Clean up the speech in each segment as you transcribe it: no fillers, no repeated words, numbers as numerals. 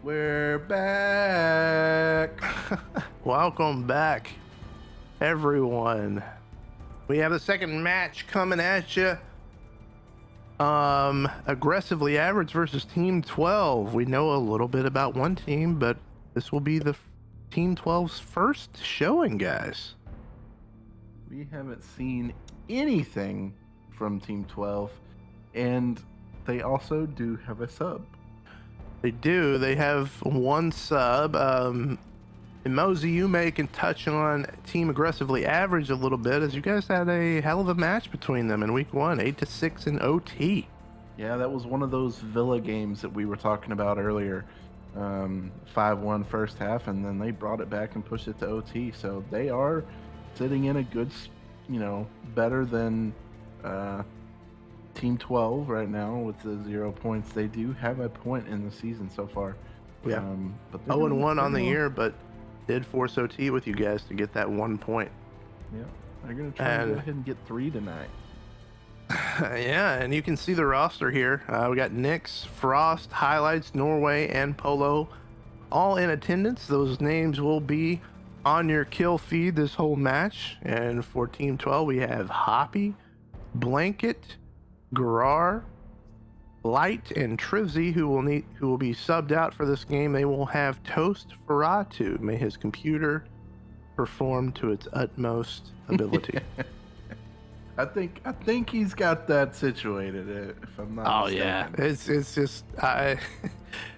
We're back. Welcome back, everyone. We have the second match coming at you. Aggressively average versus Team 12. We know a little bit about one team, but this will be the Team 12's first showing, guys. We haven't seen anything from Team 12, and they also do have a sub. They do. They have one sub. And Mosey, you can touch on Team Aggressively Average a little bit, as you guys had a hell of a match between them in week 1, 8-6 in OT. Yeah, that was one of those Villa games that we were talking about earlier. 5-1 first half, and then they brought it back and pushed it to OT. So they are sitting in a good, better than Team 12 right now with the 0 points. They do have a point in the season so far. Yeah. But 0-1 on the year, but did force OT with you guys to get that 1 point. Yeah, they're going to try and go ahead and get 3 tonight. Yeah, and you can see the roster here. We got Nyx, Frost, Highlights, Norway, and Polo all in attendance. Those names will be on your kill feed this whole match. And for Team 12, we have Hoppy, Blanket, Garar, Light, and Trivzy, who will be subbed out for this game. They will have Toast Ferratu. May his computer perform to its utmost ability. I think he's got that situated. If I'm not mistaken. Yeah, it's just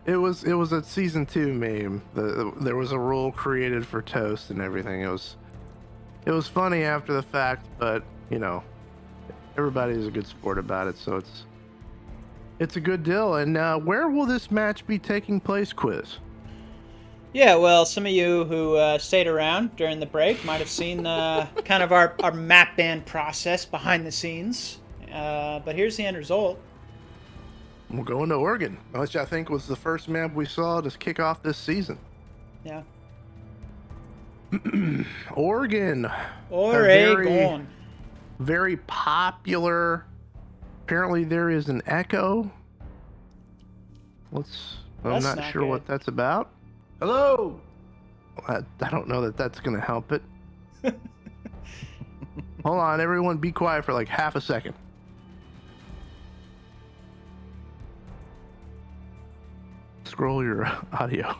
it was a season 2 meme. There was a rule created for Toast and everything. It was funny after the fact, but everybody's a good sport about it, so it's a good deal. And where will this match be taking place, Quiz? Yeah, well, some of you who stayed around during the break might have seen kind of our map ban process behind the scenes. But here's the end result. We're going to Oregon, which I think was the first map we saw to kick off this season. Yeah. Oregon. Oregon. Very popular. Apparently there is an echo. I'm not sure what that's about. Hello. I don't know that that's going to help it. Hold on, everyone be quiet for like half a second. Scroll your audio.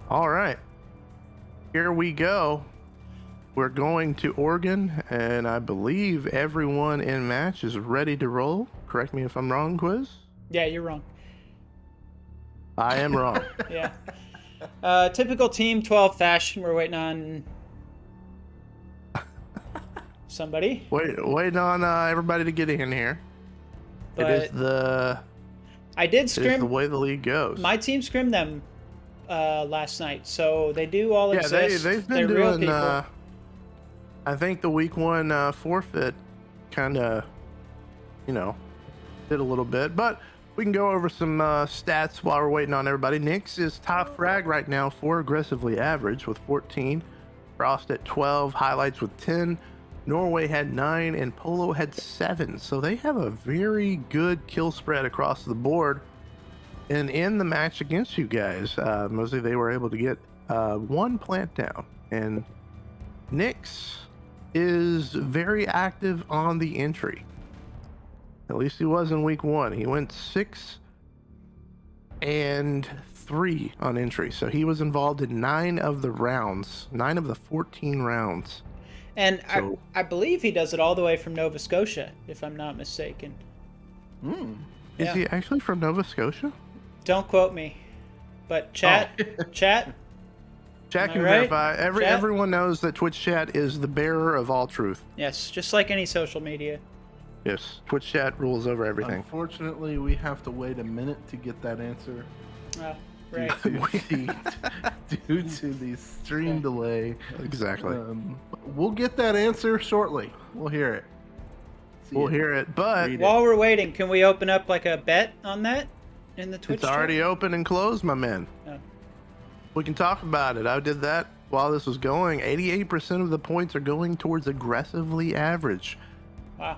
All right, here we go. We're going to Oregon, and I believe everyone in match is ready to roll. Correct me if I'm wrong, Quiz? Yeah, you're wrong. I am wrong. Yeah. Typical Team 12 fashion. We're waiting on somebody. Waiting on everybody to get in here. But it is the way the league goes. My team scrimmed them last night, so they do all exist. They've been doing. I think the week 1 forfeit kind of, did a little bit, but we can go over some stats while we're waiting on everybody. Nyx is top frag right now for Aggressively Average with 14. Frost at 12. Highlights with 10. Norway had 9, and Polo had 7. So they have a very good kill spread across the board. And in the match against you guys, mostly they were able to get 1 plant down. And Nyx is very active on the entry. At least he was in week 1. He went 6 and 3 on entry. So he was involved in 9 of the rounds, 9 of the 14 rounds. And so, I believe he does it all the way from Nova Scotia, if I'm not mistaken. Is he actually from Nova Scotia? Don't quote me. But chat. Chat can verify. Everyone knows that Twitch chat is the bearer of all truth. Yes, just like any social media. Yes, Twitch chat rules over everything. Unfortunately, we have to wait a minute to get that answer Oh, right. due to the stream delay. Exactly. We'll get that answer shortly. We'll hear it. We'll hear it, but Read it. While we're waiting, can we open up like a bet on that in the Twitch it's already chat? open and closed, my man. Oh. We can talk about it. I did that while this was going. 88% of the points are going towards aggressively average. Wow.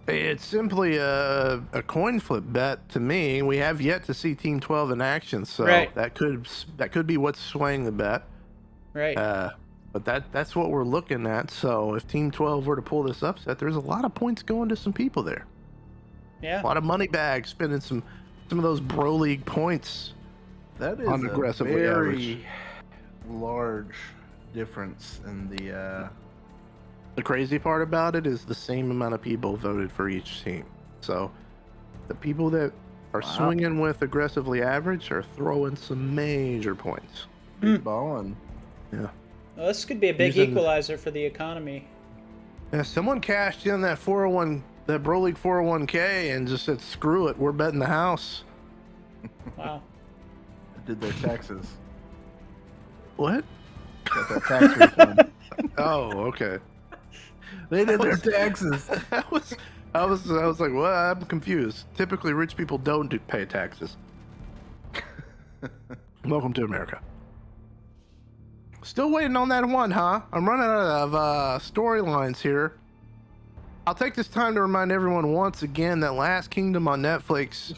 It's simply a coin flip bet to me. We have yet to see Team 12 in action, so Right. that could be what's swaying the bet. Right. But that's what we're looking at. So if Team 12 were to pull this upset, there's a lot of points going to some people there. Yeah. A lot of money bags spending some of those Bro League points. That is on a aggressively very large difference in the. The crazy part about it is the same amount of people voted for each team. So the people that are swinging with aggressively average are throwing some major points. Big ballin'. Yeah. Well, this could be a big equalizer for the economy. Yeah, someone cashed in that that Bro League 401k and just said, "Screw it, we're betting the house." Wow. Did their taxes. What? Got that tax refund. Oh, okay. They did their taxes. I was like, well, I'm confused. Typically, rich people don't pay taxes. Welcome to America. Still waiting on that one, huh? I'm running out of storylines here. I'll take this time to remind everyone once again that Last Kingdom on Netflix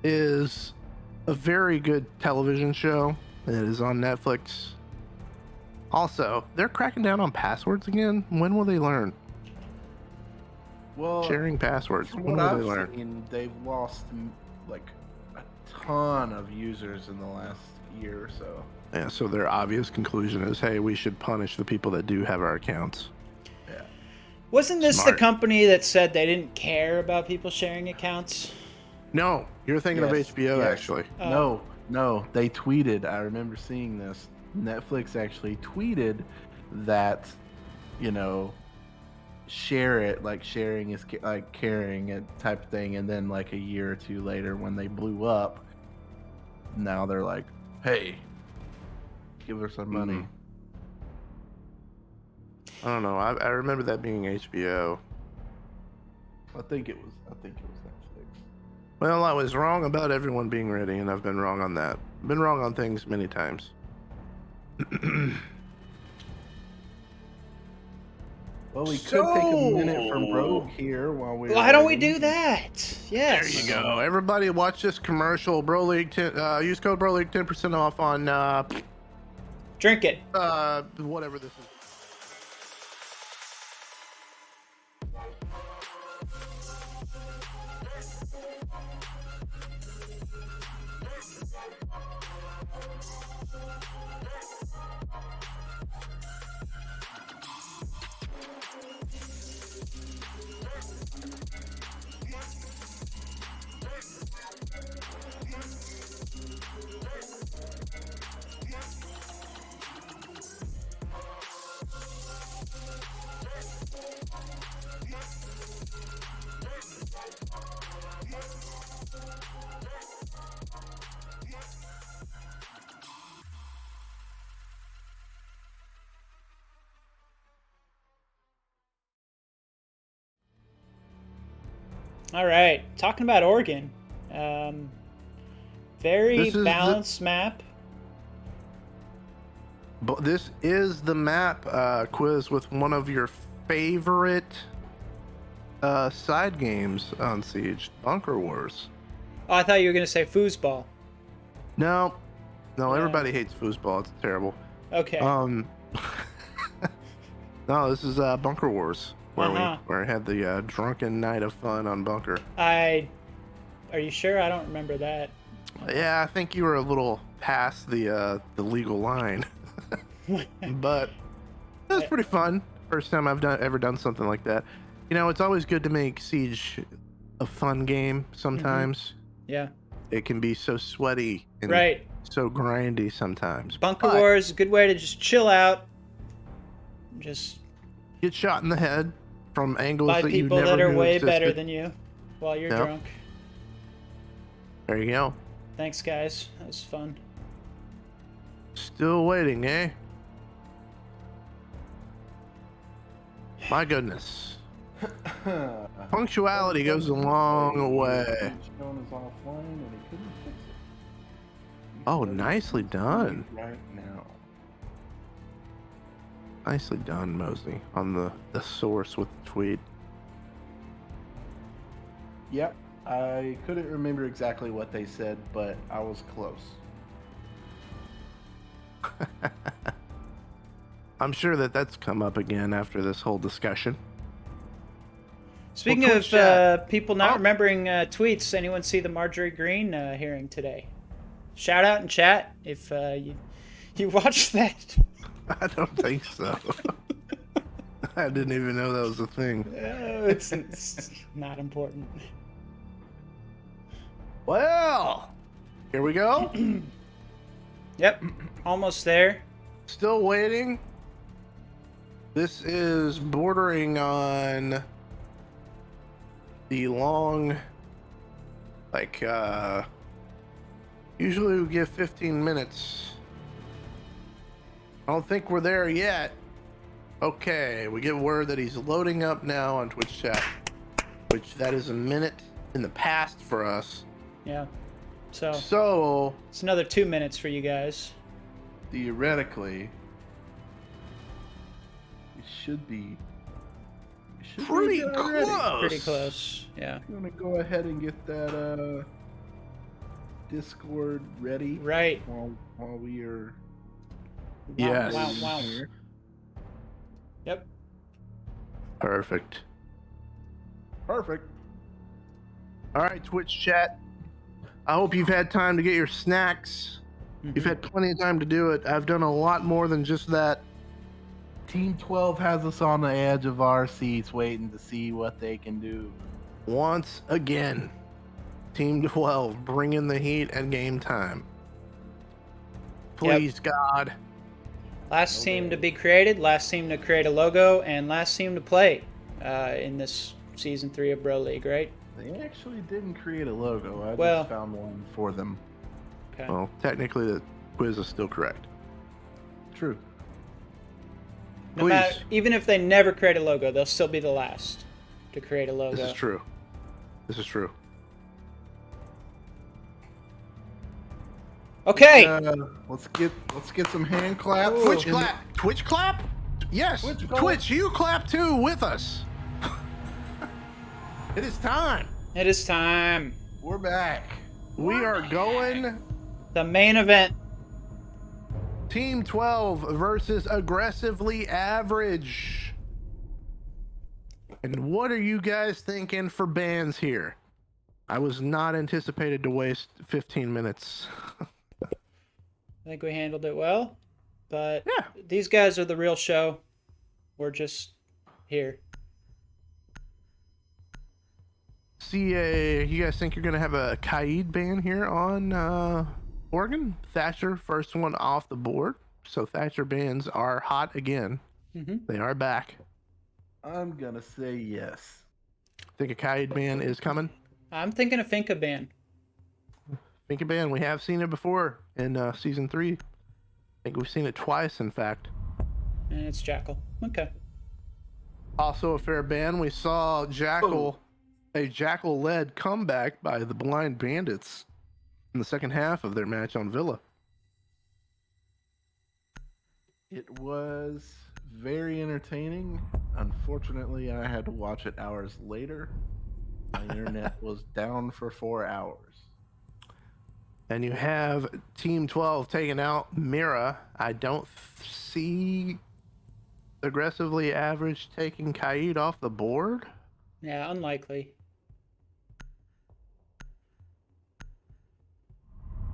is a very good television show. It is on Netflix. Also, they're cracking down on passwords again. When will they learn? Well, Sharing passwords. from When what will I've they learn? seen, they've lost like a ton of users in the last year or so. Yeah, so their obvious conclusion is, hey, we should punish the people that do have our accounts. Yeah. Wasn't this Smart. the company that said they didn't care about people sharing accounts? No, you're thinking Yes, of HBO, yes. actually. No, they tweeted. I remember seeing this. Netflix actually tweeted that, share it, like sharing is like caring it type thing. And then like a year or two later, when they blew up, now they're like, hey, give us some money. Mhm. I don't know. I remember that being HBO. I think it was Netflix. Well, I was wrong about everyone being ready, and I've been wrong on that. Been wrong on things many times. Well, we could take a minute from Rogue here while we're. Why don't we waiting. do that? Yes. There you go. Everybody watch this commercial. Bro League, use code Bro League 10% off on Drink it. whatever this is. All right. Talking about Oregon. Very This is balanced map. But this is the map quiz with one of your favorite side games on Siege, Bunker Wars. Oh, I thought you were going to say foosball. No, Yeah. everybody hates foosball. It's terrible. Okay. No, this is Bunker Wars, where Uh-huh. I had the drunken night of fun on Bunker. Are you sure? I don't remember that. Yeah, I think you were a little past the legal line, but it was pretty fun. First time I've ever done something like that. It's always good to make Siege a fun game. Sometimes Yeah. it can be so sweaty and Right. so grindy sometimes. Bunker But Wars, a good way to just chill out. Just get shot in the head from angles By that you people never that are knew way existed. better than you while you're Yep. drunk. There you go. Thanks, guys. That was fun. Still waiting, eh? My goodness. Punctuality goes a long way. Phone is offline and he couldn't fix it. Oh, nicely done. Right now. Nicely done, Mosey, on the source with the tweet. Yep. I couldn't remember exactly what they said, but I was close. I'm sure that's come up again after this whole discussion. Speaking Well, of Twitch chat. people not Oh. remembering tweets, anyone see the Marjorie Green hearing today? Shout out in chat if you watched that. I don't think so. I didn't even know that was a thing. It's not important. Well, here we go. Yep, almost there. Still waiting. This is bordering on the long, like, usually we give 15 minutes. I don't think we're there yet. Okay, we get word that he's loading up now on Twitch chat, which that is a minute in the past for us. Yeah. So So, it's another 2 minutes for you guys. Theoretically, it should be. pretty done already. close. Pretty close. Yeah. You want to go ahead and get that Discord ready Right. while we are. Yes. Wow. Yep. Perfect. Perfect. All right, Twitch chat. I hope you've had time to get your snacks. You've had plenty of time to do it. I've done a lot more than just that. Team 12 has us on the edge of our seats waiting to see what they can do. Once again, Team 12 bringing the heat at game time. Please, God. Last team to be created, last team to create a logo, and last team to play in this season 3 of Bro League, right? They actually didn't create a logo. I Well- just found one for them. Okay. Well, technically, the quiz is still correct. True. No matter, please. even if they never create a logo, they'll still be the last to create a logo. This is true. This is true. Okay. Let's get some hand claps. Twitch in the- clap. Twitch clap? Yes. Twitch Twitch, clap. you clap too with us. It is time. It is time. We're back. We are going The main event. Team 12 versus Aggressively Average. And what are you guys thinking for bans here? I was not anticipated to waste 15 minutes. I think we handled it well, but Yeah. these guys are the real show. We're just here. See, you guys think you're going to have a Kaid ban here on Oregon? Thatcher, first one off the board. So Thatcher bans are hot again. Mm-hmm. They are back. I'm gonna say yes. Think a Kaid ban is coming? I'm thinking a Finca ban. Think a ban. We have seen it before in season 3. I think we've seen it twice, in fact. And it's Jackal. Okay. Also a fair ban. We saw Jackal, a Jackal-led comeback by the Blind Bandits in the second half of their match on Villa. It was very entertaining. Unfortunately, I had to watch it hours later. My internet was down for 4 hours. And you have Team 12 taking out Mira. I don't see Aggressively Average taking Kaid off the board. Yeah, unlikely.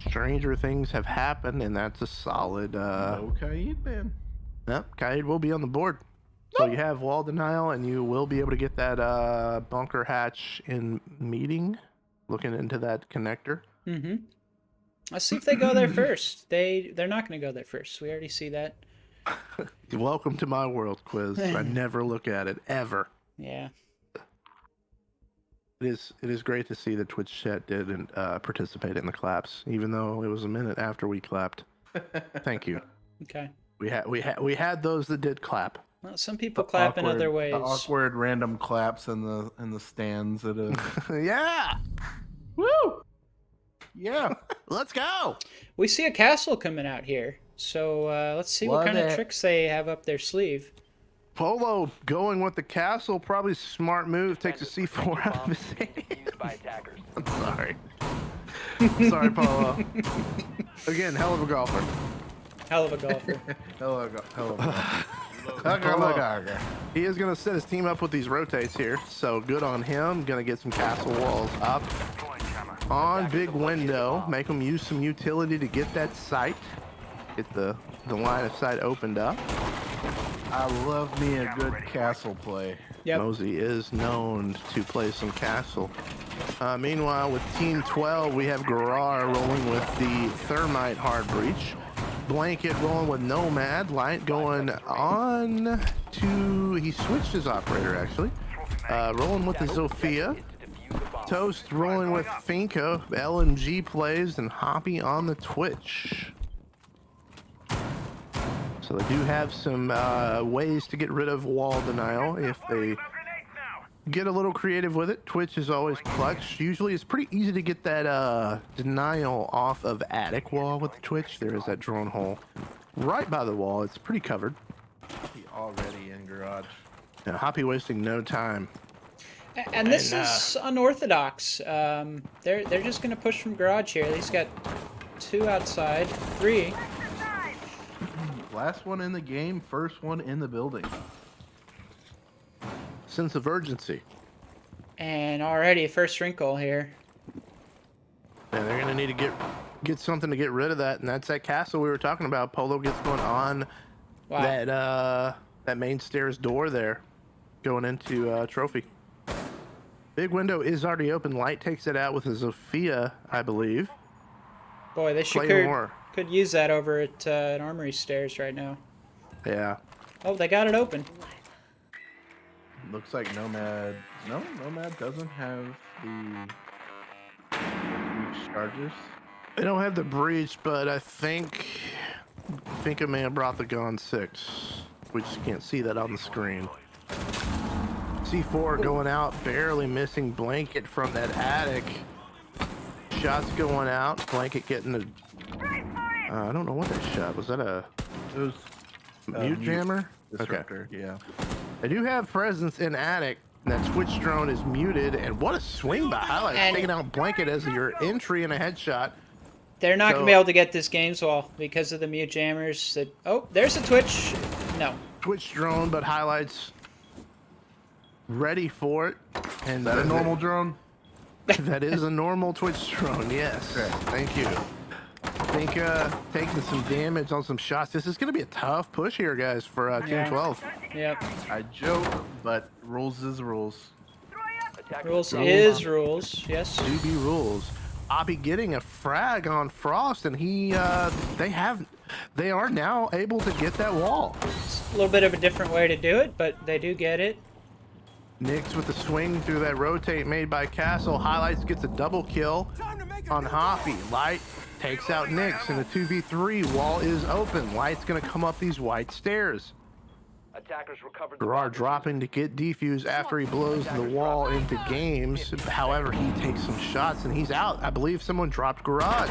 Stranger things have happened, and that's a solid. No Kaid ban. Yep, Kaid will be on the board. So you have wall denial, and you will be able to get that bunker hatch in meeting. Looking into that connector. Mm-hmm. Let's see if they go there first. They're not going to go there first. We already see that. Welcome to my world, Quiz. I never look at it ever. Yeah. It is great to see the Twitch chat didn't participate in the claps, even though it was a minute after we clapped. Thank you. Okay. We had those that did clap. Well, some people clap in other ways. The awkward random claps in the stands at a Yeah. woo. Yeah. Let's go. We see a castle coming out here, so let's see what Love kind of it. tricks they have up their sleeve. Polo going with the castle, probably smart move. Takes a C4 out of his hand. I'm sorry. Sorry, Polo. Again, hell of a golfer. Hell of a golfer. Polo. He is going to set his team up with these rotates here, so good on him. Going to get some castle walls up on big window. Make him use some utility to get that sight. Get the line of sight opened up. I love me a good castle play. Yep. Mosey is known to play some castle. Meanwhile, with Team 12, we have Garar rolling with the Thermite Hard Breach. Blanket rolling with Nomad. Light going on to... He switched his operator, actually. Rolling with the Zofia. Toast rolling with Finka. LMG plays, and Hoppy on the Twitch. So they do have some ways to get rid of wall denial if they get a little creative with it. Twitch is always clutch. Usually it's pretty easy to get that denial off of attic wall with the Twitch. There is that drone hole right by the wall. It's pretty covered. He already in garage. And Hoppy wasting no time. And this is unorthodox. They're just going to push from garage here. He's got 2 outside, 3. Last one in the game, first one in the building. Sense of urgency. And already first wrinkle here. And they're gonna need to get something to get rid of that, and that's that castle we were talking about. Polo gets going on that main stairs door there, going into trophy. Big window is already open. Light takes it out with a Zofia, I believe. Boy, they could use that over at an armory stairs right now. Yeah. Oh, they got it open. Looks like Nomad. No, Nomad doesn't have the breach charges. They don't have the breach, but I think I may have brought the Gon 6. We just can't see that on the screen. C4 going out, barely missing Blanket from that attic. Shots going out. Blanket getting a... I don't know what that shot was. That a It was mute jammer? disruptor. Yeah. They do have presence in attic. That Twitch drone is muted, and what a swing by Highlights, And- taking out Blanket as your entry and a headshot. They're not going to be able to get this games wall because of the mute jammers. Oh, there's a Twitch. No. Twitch drone, but Highlights ready for it. And Is that a normal drone? That is a normal Twitch drone, yes. Okay. Thank you. I think taking some damage on some shots. This is going to be a tough push here, guys, for Team Yeah. 12. Yep. I joke, but rules is rules. Rules is rules. Yes. Do be rules. Abby getting a frag on Frost, and they are now able to get that wall. A little bit of a different way to do it, but they do get it. Nyx with the swing through that rotate made by Castle. Highlights gets a double kill on Hoppy. Light takes out Nyx in the 2v3. Wall is open. Light's gonna come up these white stairs. Attackers recovered. Gerard dropping to get defuse after he blows the wall into games. However, he takes some shots and he's out. I believe someone dropped Garage.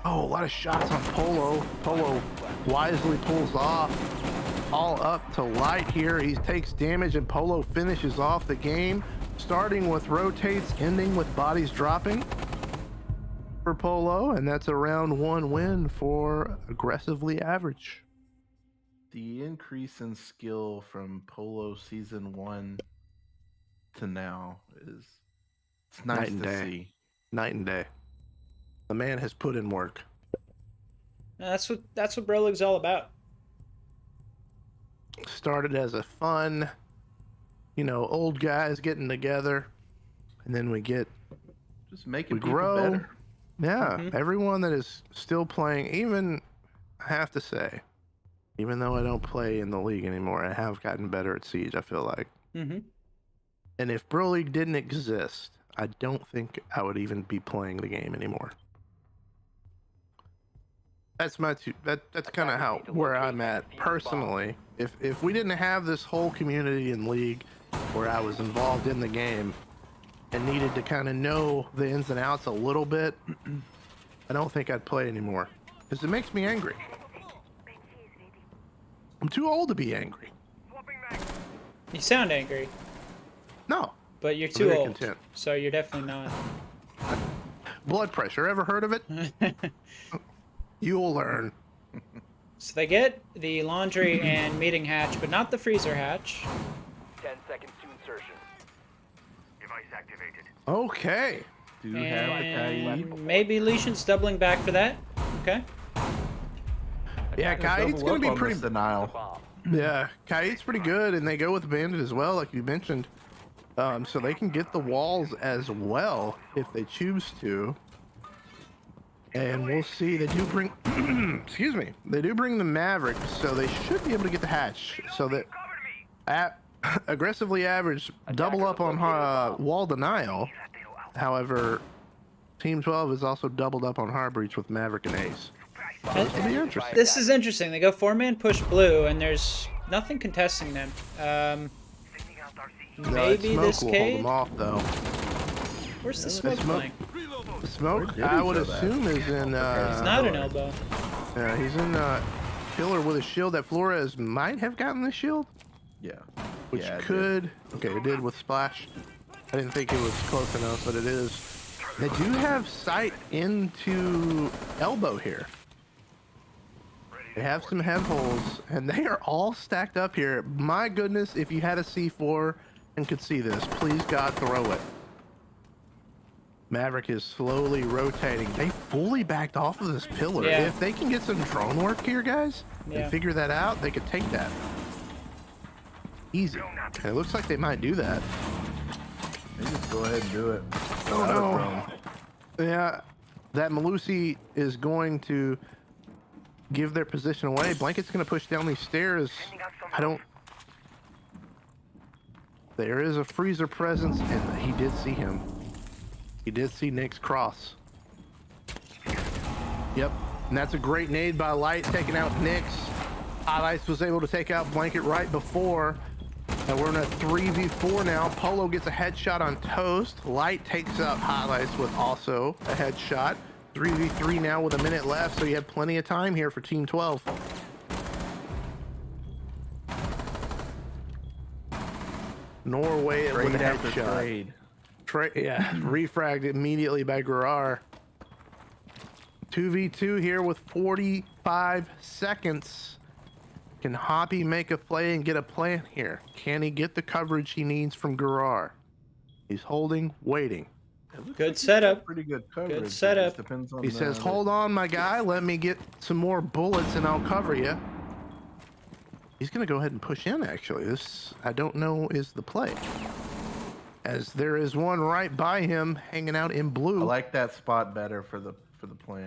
Oh, a lot of shots on Polo. Polo wisely pulls off. All up to Light here. He takes damage and Polo finishes off the game. Starting with rotates, ending with bodies dropping for Polo. And that's a round 1 win for Aggressively Average. The increase in skill from Polo Season 1 to now it's nice Night and to day. see. Night and day. The man has put in work. That's what Brolig's all about. Started as a fun, old guys getting together, and then we Just making We people grow. better. Yeah, Mhm. everyone that is still playing, even I have to say, even though I don't play in the league anymore, I have gotten better at Siege, I feel like. Mm-hmm. And if Bro League didn't exist, I don't think I would even be playing the game anymore. That's my that's kind of how where I'm at personally. If we didn't have this whole community and league where I was involved in the game and needed to kind of know the ins and outs a little bit, I don't think I'd play anymore because it makes me angry. I'm too old to be angry. You sound angry, No, but you're too very old. content. So you're definitely not. Blood pressure. Ever heard of it? You'll learn. So they get the laundry and meeting hatch, but not the freezer hatch. 10 seconds to insertion. Device activated. Okay. Do have the Kaid. And maybe Lesion's doubling back for that. Okay. Yeah, Kaid's Double gonna be up on pretty. this denial. Bomb. Yeah, Kaid's pretty good, and they go with Bandit as well, like you mentioned. So they can get the walls as well if they choose to. And we'll see. They do bring, excuse me, they do bring the Maverick, so they should be able to get the hatch. So that aggressively average double up on wall denial. However, Team 12 is also doubled up on hard breach with Maverick and Ace. This will be interesting. This is interesting. They go 4-man push blue, and there's nothing contesting them. No, Maybe smoke this will hold Cade? them off though. Where's the smoke smoke- playing? The smoke, Where did I he would throw that? assume, is in. It's not an elbow. Yeah, he's in pillar with a shield that Flores might have gotten the shield, Yeah. which Yeah, it did. could. Okay, it did with splash. I didn't think it was close enough, but it is. They do have sight into elbow here. They have some head holes, and they are all stacked up here. My goodness, if you had a C4 and could see this, please God, throw it. Maverick is slowly rotating. They fully backed off of this pillar. Yeah. If they can get some drone work here, guys, Yeah. and figure that out, they could take that. Easy. And it looks like they might do that. They just go ahead and do it. Oh, Without a no. drone. Yeah, that Malusi is going to give their position away. Blanket's going to push down these stairs. I don't... There is a freezer presence, and he did see him. He did see Nick's cross. Yep, and that's a great nade by Light, taking out Nick's. Hot Ice was able to take out Blanket right before. And we're in a 3v4 now. Polo gets a headshot on Toast. Light takes out Hot Ice with also a headshot. 3v3 now with a minute left, so you have plenty of time here for Team 12. Norway with a Trade after headshot. trade. Yeah, refragged immediately by Gurar. 2v2 here with 45 seconds. Can Hoppy make a play and get a plant here? Can he get the coverage he needs from Gurar? He's holding, waiting. Good setup. Pretty good coverage. It just setup. Depends on He says, hold on, my guy. Let me get some more bullets and I'll cover you. He's going to go ahead and push in, actually. This, I don't know, is the play. As there is one right by him hanging out in blue. I like that spot better for the plan.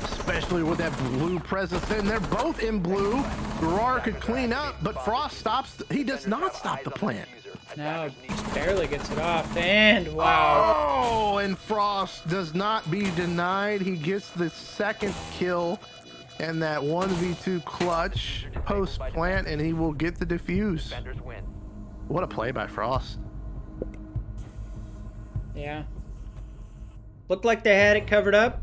Especially with that blue presence in. They're both in blue. Gurar could clean up, but Frost stops. He does not stop the plant. No, just barely gets it off. And wow. Oh, and Frost does not be denied. He gets the second kill and that 1v2 clutch post plant, and he will get the defuse. Defenders win. What a play by Frost. Yeah. Looked like they had it covered up,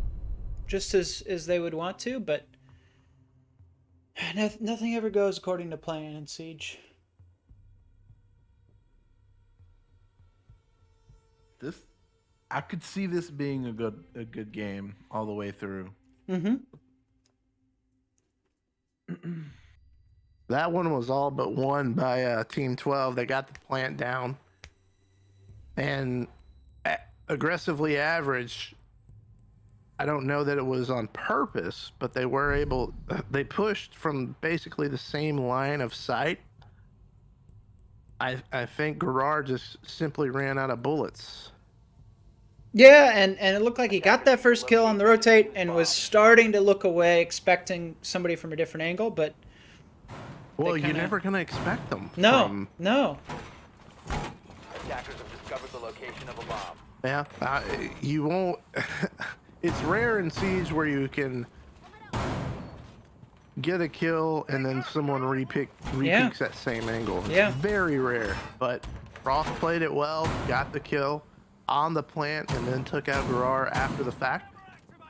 just as they would want to, but nothing ever goes according to plan in Siege. I could see this being a good game all the way through. Mm-hmm. That one was all but won by Team 12. They got the plant down. And aggressively average, I don't know that it was on purpose, but they were able, they pushed from basically the same line of sight. I think Gurar just simply ran out of bullets. Yeah, and it looked like he got that first kill on the rotate and was starting to look away, expecting somebody from a different angle, but Well, kinda- you're never gonna expect them. no, From, no. Attackers have discovered the location of a bomb. yeah, you won't. It's rare in Siege where you can get a kill and then someone repeats that same angle. It's Yeah. very rare. But Frost played it well, got the kill on the plant, and then took out Garar after the fact.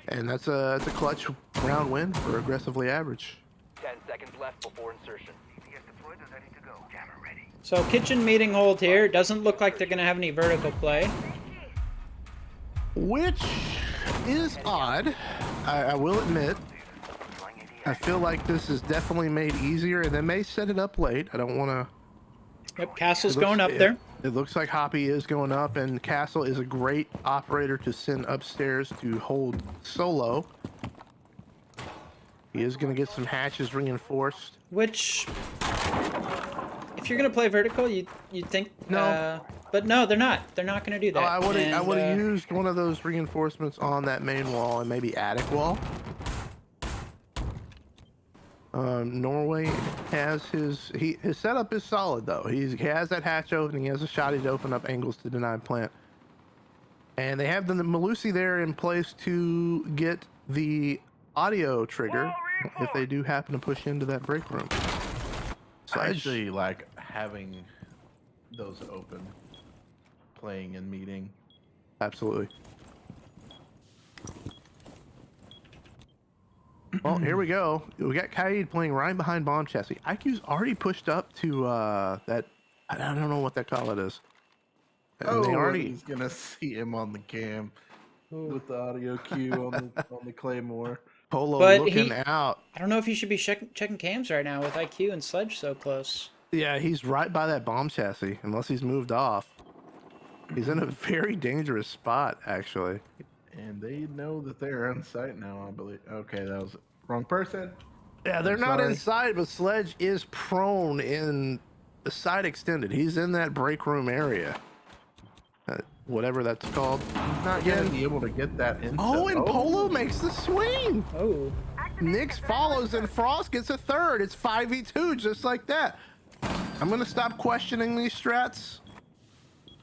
And that's a clutch round win for aggressively average. 10 seconds left before insertion. CPS deployed and ready to go. Jammer ready. So kitchen meeting hold here. Doesn't look like they're going to have any vertical play. Which is odd, I will admit. Flying in the I air. feel like this is definitely made easier, and they may set it up late. I don't want to. Yep, Castle's going up there. It looks like Hoppy is going up, and Castle is a great operator to send upstairs to hold solo. He is going to get some hatches reinforced. Which, if you're going to play vertical, you'd think... No. But no, they're not. They're not going to do Oh, that. I would And, have used one of those reinforcements on that main wall and maybe attic wall. Norway has his setup is solid though. He has that hatch open. He has a shotty to open up angles to deny plant, and they have the Malusi there in place to get the audio trigger if they do happen to push into that break room. So I actually like having those open, playing and meeting. absolutely. Well, here we go. We got Kaid playing right behind Bomb Chassis. IQ's already pushed up to that. I don't know what that call it is. And they already. He's gonna see him on the cam with the audio cue on the Claymore. Polo But looking out. I don't know if you should be checking cams right now with IQ and Sledge so close. Yeah, he's right by that Bomb Chassis. Unless he's moved off, he's in a very dangerous spot, actually. And they know that they're on site now, I believe. Okay, that was wrong person. Yeah, they're I'm not sorry. inside, but Sledge is prone in the side extended. He's in that break room area. Whatever that's called. He's not gonna be able to get that intel. Oh, and Polo makes the swing. Oh. Nix follows and Frost gets a third. It's 5v2 just like that. I'm gonna stop questioning these strats.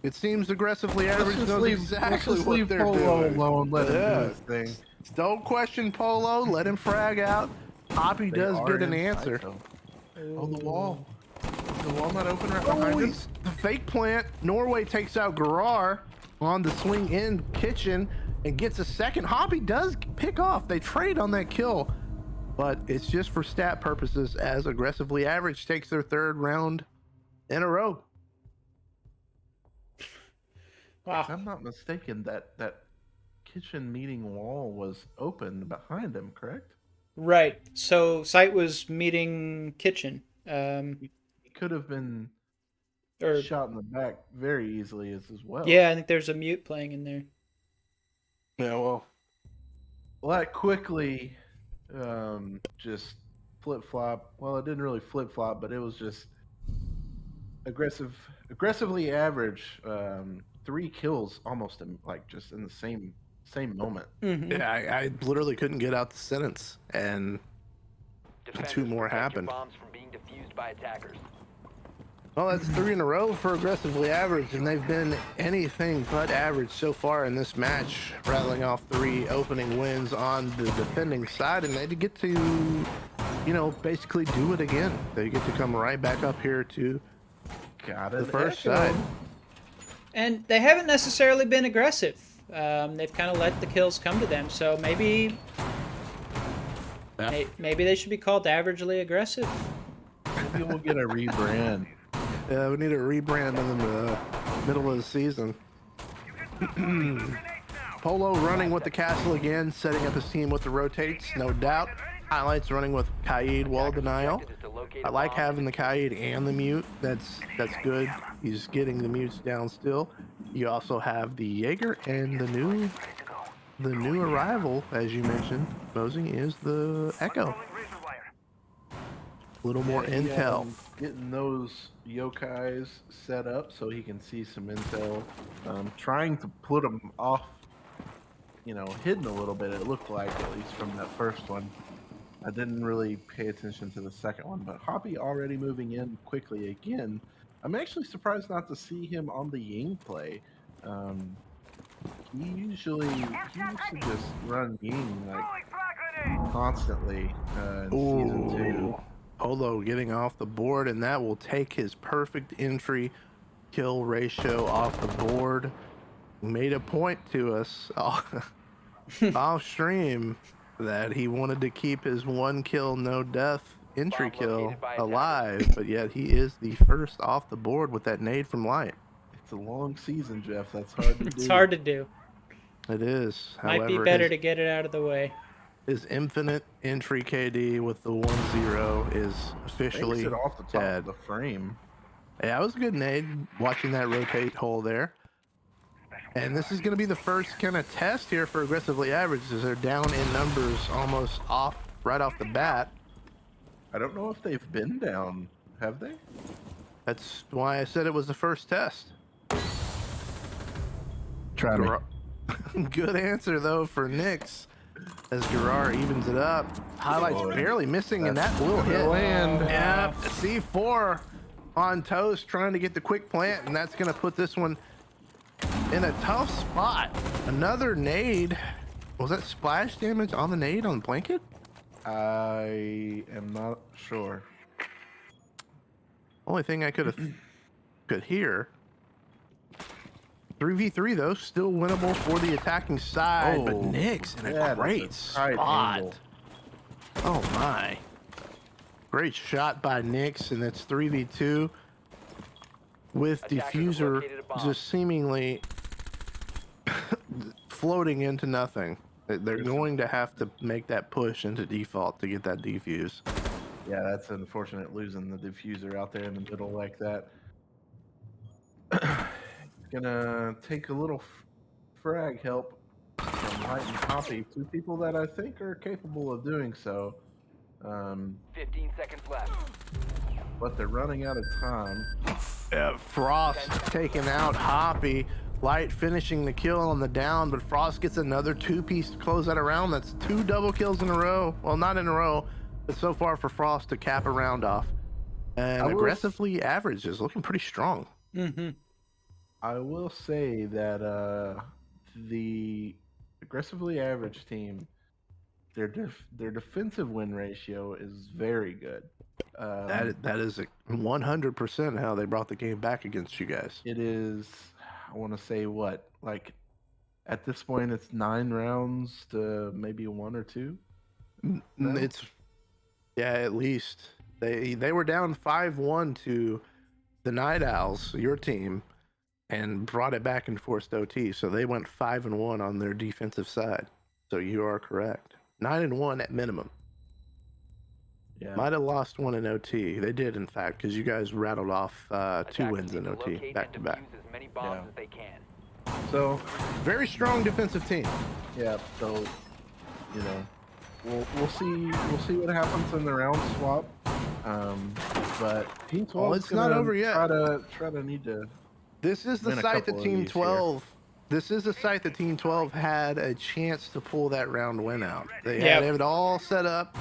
It seems aggressively average knows exactly what they're Polo doing. alone. Let him Yeah. do his thing. Don't question Polo. Let him frag out. Hoppy They does are get an in answer. sight, though. Oh, the wall. Is the wall not open right Oh, behind he's us? the fake plant. Norway takes out Garar on the swing in kitchen and gets a second. Hoppy does pick off. They trade on that kill, but it's just for stat purposes as aggressively average takes their third round in a row. Wow. If I'm not mistaken, that kitchen meeting wall was open behind him, correct? Right. So site was meeting kitchen. He could have been Or shot in the back very easily as well. yeah, I think there's a mute playing in there. Yeah, well, That quickly just flip flop. Well, it didn't really flip flop, but it was just aggressively average. 3 kills almost like just in the same moment. Mhm. yeah, I literally couldn't get out the sentence, and Defenders, two more protect your happened. bombs from being defused by attackers. well, that's 3 in a row for aggressively average, and they've been anything but average so far in this match, rattling off 3 opening wins on the defending side, and they get to, basically do it again. They get to come right back up here to Got the it. first side. And they haven't necessarily been aggressive. They've kind of let the kills come to them. So maybe maybe they should be called averagely aggressive. Maybe we'll get a rebrand. Yeah, we need a rebrand in the middle of the season. Polo running with the castle again, setting up his team with the rotates, no doubt. Highlights running with Kaid wall denial. Objective is to locate I a like bomb having the Kaid and the mute. That's good. He's getting the mutes down still. You also have the Jaeger and the new arrival, as you mentioned, Mosing, is the Echo. Rolling razor wire. A little more intel. Getting those yokais set up so he can see some intel. Trying to put them off hidden a little bit. It looked like, at least from that first one. I didn't really pay attention to the second one, but Hoppy already moving in quickly again. I'm actually surprised not to see him on the Ying play. He usually just run Ying like Throwing frag grenade! constantly in season 2. Polo getting off the board, and that will take his perfect entry kill ratio off the board. Made a point to us off stream that he wanted to keep his 1 kill, no death entry Bomb kill located by alive, but yet he is the first off the board with that nade from Light. It's a long season, Jeff. That's hard to do. It's hard to do. It is. Might be However, better to get it out of the way. his infinite entry KD with the 1-0 is Makes officially it off the top dead. of the frame. Yeah, it was a good nade watching that rotate hole there. And this is going to be the first kind of test here for aggressively average, as they're down in numbers almost right off the bat. I don't know if they've been down. Have they? That's why I said it was the first test. Try me. Good answer though for Nyx, as Gerard evens it up. Highlights Oh, barely missing in that little hit. land. Yeah, C4 on toast, trying to get the quick plant, and that's going to put this one in a tough spot. Another nade. Was that splash damage on the nade on Blanket? I am not sure. Only thing I could hear. 3v3 though, still winnable for the attacking side, but Oh, Nyx in a that is great a tight spot. angle. Oh my. Great shot by Nyx, and it's 3v2 with Attackers have Diffuser located a bomb. just seemingly floating into nothing. They're going to have to make that push into default to get that defuse. Yeah, that's unfortunate losing the diffuser out there in the middle like that. Gonna take a little frag help from Light and Hoppy, 2 people that I think are capable of doing so. 15 seconds left. But they're running out of time. Frost taking out Hoppy. Light finishing the kill on the down, but Frost gets another 2-piece to close out a round. That's 2 double kills in a row. Well, not in a row, but so far for Frost to cap a round off. And aggressively average is looking pretty strong. Mm-hmm. I will say that the aggressively average team, their defensive win ratio is very good. That is 100% how they brought the game back against you guys. It is, I want to say what, like at this point it's 9 rounds to maybe 1 or 2. No? It's at least they were down 5-1 to the Night Owls, your team, and brought it back and forced OT. So they went 5-1 on their defensive side. So you are correct. 9-1 at minimum. Yeah. Might have lost 1 in OT. They did, in fact, because you guys rattled off 2 Attackers wins in need to OT locate back and to back. defuse as many bombs Yeah. as they can. So Very strong defensive team. yeah, so we'll see what happens in the round swap. But Team 12 it's not over yet. Try to need to. This is the Win a site that couple of Team these here. 12. This is the site that Team 12 had a chance to pull that round win out. They Yep. had it all set up,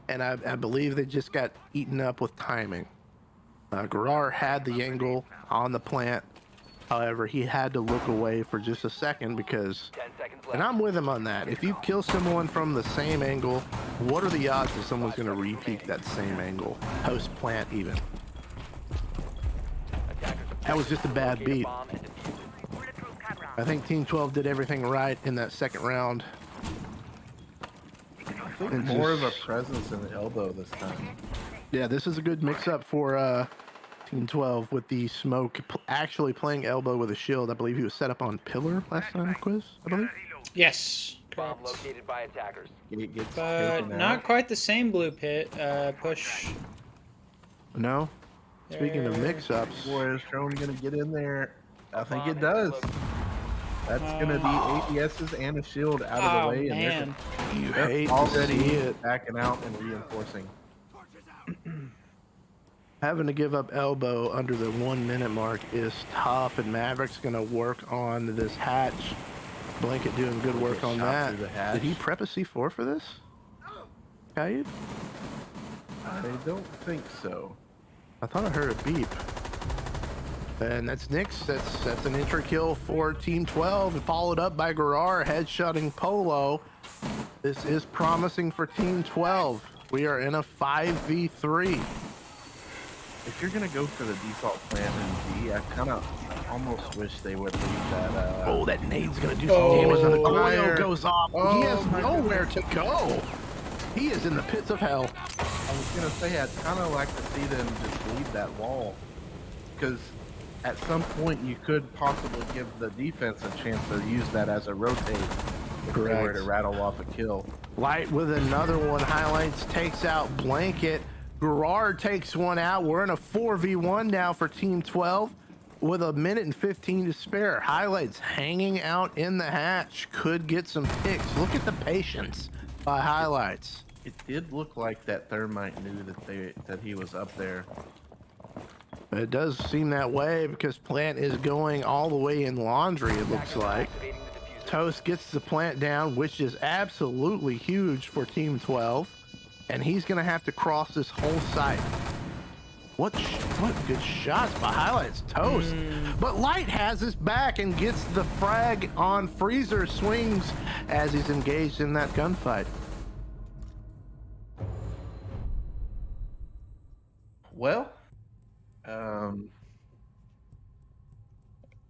and I believe they just got eaten up with timing. Gerard had the angle on the plant. However, he had to look away for just a second because, 10 seconds left. and I'm with him on that. If you kill someone from the same angle, what are the odds that someone's going to repeat that same angle, post plant even? Attackers have That was just a bad located beat. bomb and defuse it. Bulletproof camera. I think Team 12 did everything right in that second round. I think It's more of a just- presence in the elbow this time. Yeah, this is a good mix-up for Team 12 with the Smoke actually playing elbow with a shield. I believe he was set up on pillar last time, Quiz, I believe. Yes. Bomb Correct. located by attackers. It gets But taken not out. quite the same blue pit push. No? Speaking of There. mix-ups, Boy, is Drone gonna get in there? I think Bomb it is does. located. That's gonna be ADSs and a shield out of Oh the way, man. you and hate they're to see already it. backing out and reinforcing. Having to give up elbow under the 1 minute mark is tough, and Maverick's going to work on this hatch Blanket doing good work Get on shot that. through the hatch. Did he prep a C4 for this? Kayid? I don't think so. I thought I heard a beep. And that's Nyx. That's an entry kill for Team 12, followed up by Garrar headshotting Polo. This is promising for Team 12. We are in a 5v3. If you're gonna go for the default plan in D, I kind of almost wish they would leave that. Oh, that nade's gonna do some Oh, damage. And the fire. Goyo goes off. Oh, He has my nowhere to go. He is in the pits of hell. I was gonna say I'd kind of like to see them just leave that wall, because at some point you could possibly give the defense a chance to use that as a rotate if they were Correct. to rattle off a kill. Light with another one. Highlights takes out Blanket. Garrar takes one out. We're in a 4v1 now for Team 12 with 1 minute and 15 to spare. Highlights hanging out in the hatch. Could get some picks. Look at the patience by Highlights. It did look like that Thermite knew that he was up there. It does seem that way because Plant is going all the way in laundry, it looks like. Activating the diffuser. Toast gets the plant down, which is absolutely huge for Team 12. And he's going to have to cross this whole site. What good shots by Highlights. Toast. But Light has his back and gets the frag on Freezer. Swings as he's engaged in that gunfight. Well,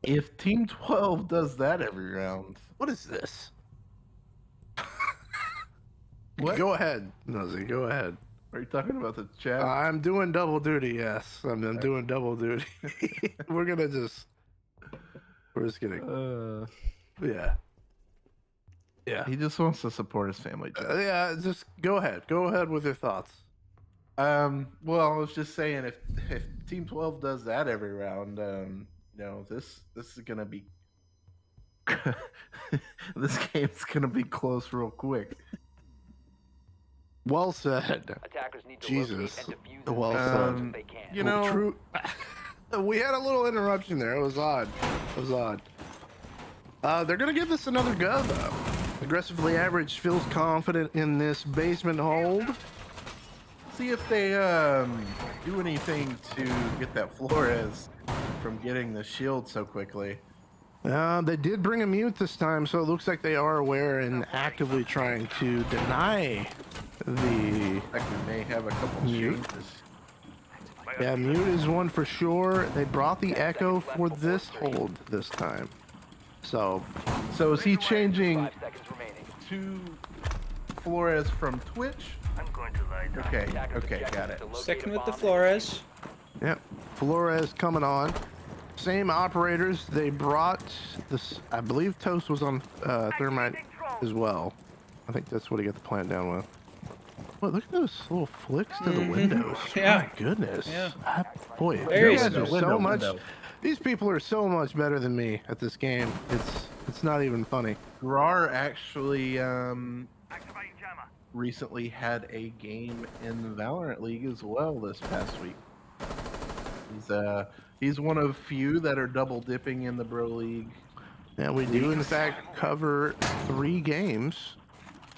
if Team 12 does that every round, What is this? What? Go ahead, Nosy. Go ahead. are you talking about the chat? I'm doing double duty, yes. I'm doing double duty. We're just gonna, yeah. Yeah. He just wants to support his family. Chat. Yeah, just go ahead. Go ahead with your thoughts. Well, I was just saying if Team 12 does that every round, this is gonna be this game's gonna be close real quick. Well said. Attackers need to Jesus. locate and defuse Well as said. fast as they can. You know, True. We had a little interruption there. It was odd. They're gonna give this another go though. Aggressively average feels confident in this basement hold. see if they do anything to get that Flores from getting the shield so quickly. They did bring a mute this time, so it looks like they are aware and actively trying to deny the. Like we may have a couple Mute. changes. Yeah, mute is one for sure. They brought the echo for this hold this time. So, So is he changing 5 seconds remaining. to Flores from Twitch? I'm going to lie down. Okay, Attackers okay, objective got is it. to locate Sticking a with the bomb Flores. yep, Flores coming on. Same operators. They brought this. I believe Toast was on Thermite as well. I think that's what he got the plant down with. Well, look at those little flicks to the windows. Yeah. My goodness. Yeah. Boy, Very you guys smooth. are so Window, much. window. These people are so much better than me at this game. It's not even funny. Grar actually Activating jammer. recently had a game in the Valorant League as well this past week. He's one of few that are double dipping in the Bro League. Yeah, we do in fact cover 3 games.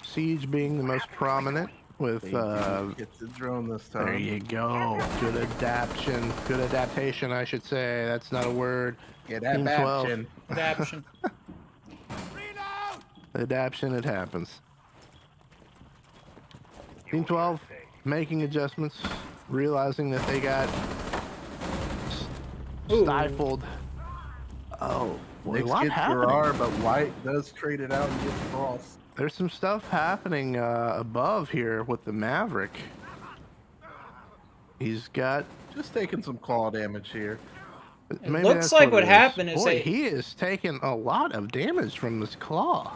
Siege being the most prominent with They do get the drone this time. there you go. Good adaptation. Good adaptation, I should say. That's not a word. Get Team 12. action. Adaption. Adaptation, it happens. Team 12 making adjustments, realizing that they got Ooh. stifled. Oh, boy, a Next lot gets happening. Grar, but White does trade it out and get Frost. There's some stuff happening above here with the Maverick. He's got. Just taking some claw damage here. Maybe looks that's like what it happened is Boy, they- he is taking a lot of damage from this claw.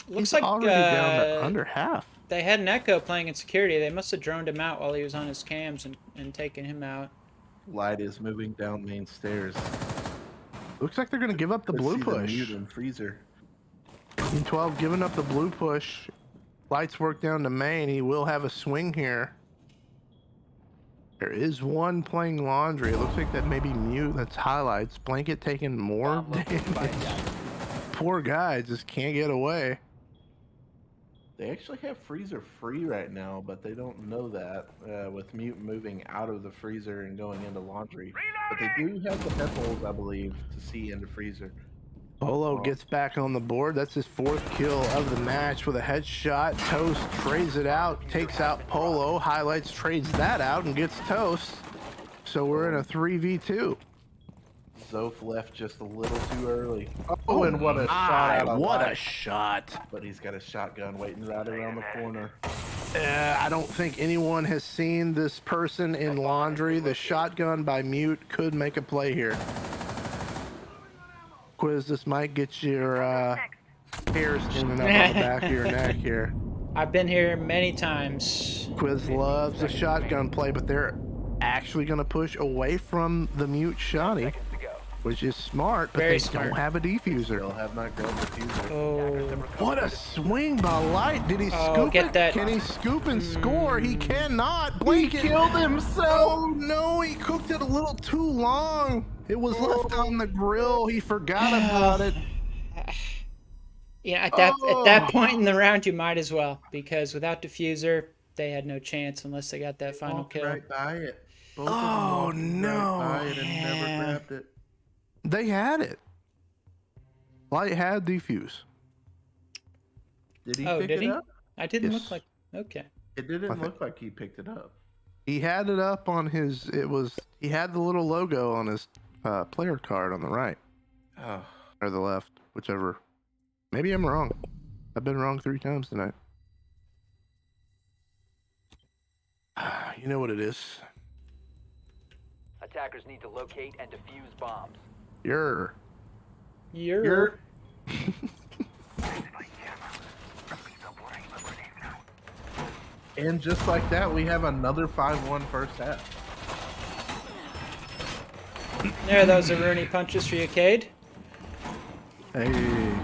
Looks He's like already down to under half. they had an Echo playing in security. They must have droned him out while he was on his cams and taken him out. Light is moving down main stairs. Looks like they're going to give up the Let's blue see the push. mute and freezer. Team 12 giving up the blue push. Lights work down to main. He will have a swing here. There is one playing laundry. It looks like that may be mute. That's highlights. Blanket taking more Bomb located by damage. attackers. poor guy just can't get away. They actually have freezer free right now, but they don't know that with Mute moving out of the freezer and going into laundry. But they do have the headholes, I believe, to see into freezer. Polo Oh. gets back on the board. That's his 4th kill of the match with a headshot. Toast trades it out, takes out Polo. Highlights trades that out and gets Toast. So we're in a 3v2. Zof left just a little too early. Oh, and what a shot! Out of What a light. shot! But he's got a shotgun waiting right around the corner. I don't think anyone has seen this person in laundry. The shotgun by Mute could make a play here. Quiz, this might get your hair standing up on the back of your neck here. I've been here many times. Quiz loves a shotgun play, but they're actually going to push away from the Mute shotty, Seconds to go. which is smart, but Very they smart. don't have a They'll defuser. have not grabbed the fuser. Oh, What a swing by Light. Did he Oh, scoop get it? that. Can he scoop and score? He cannot. Blanket. killed himself. Oh no, he cooked it a little too long. It was left on the grill. He forgot about it. yeah. At that point in the round, you might as well, because without diffuser, they had no chance unless they got that final Walked kill. right by it. Both Oh, of them walked no. Right by it and Yeah. never grabbed it. They had it. Light had defuse. Did he Oh, pick did it he? up? I didn't Yes. look like. Okay. It I didn't think- look like he picked it up. He had it up on his. He had the little logo on his player card on the right Oh, or the left, whichever. Maybe I'm wrong. I've been wrong 3 times tonight. You know what it is. Attackers need to locate and defuse bombs. You're. You're. and just like that, we have another 5-1 first half. There, those are Rooney punches for you, Cade. Hey,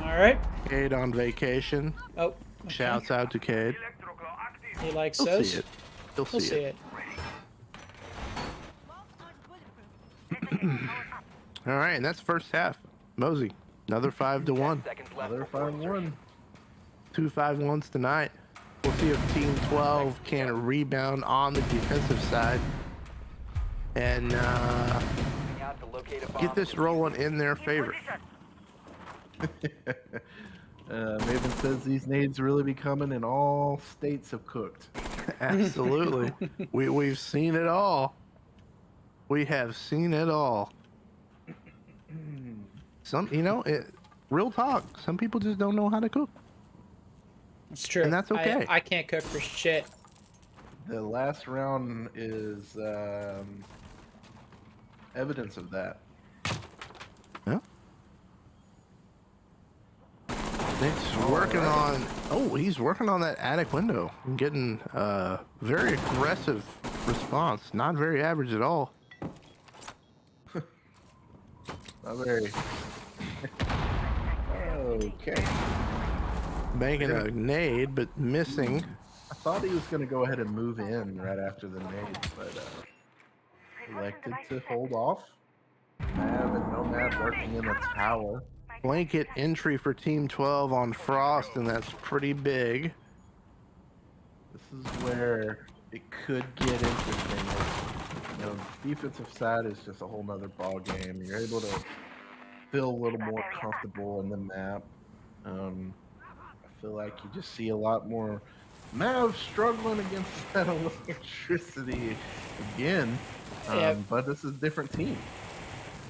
All right. Cade on vacation. Oh, okay. Shouts out to Cade. He likes He'll those. see it. He'll We'll see see it. it. All right, and that's first half. Mosey, another 5-1. Seconds left. Another before 5-1. 2 5-1s tonight. We'll see if Team 12 can rebound on the defensive side and moving out to locate a bomb. get this rolling in their favor. Maven says these nades really be coming and all states have cooked. Absolutely. We've seen it all. We have seen it all. Real talk. Some people just don't know how to cook. It's true. And that's okay. I can't cook for shit. The last round is evidence of that. Yeah. Nick's working on. Oh, he's working on that attic window and getting very aggressive response. Not very average at all. Not very. Okay. Banking a nade, but missing. I thought he was going to go ahead and move in right after the nade, but elected to hold off. Mav and Nomad working in the tower. Blanket entry for Team 12 on Frost, and that's pretty big. This is where it could get interesting. You know, defensive side is just a whole nother ball game. You're able to feel a little more comfortable in the map. I feel like you just see a lot more Mav struggling against that electricity again. Yeah. But this is a different team.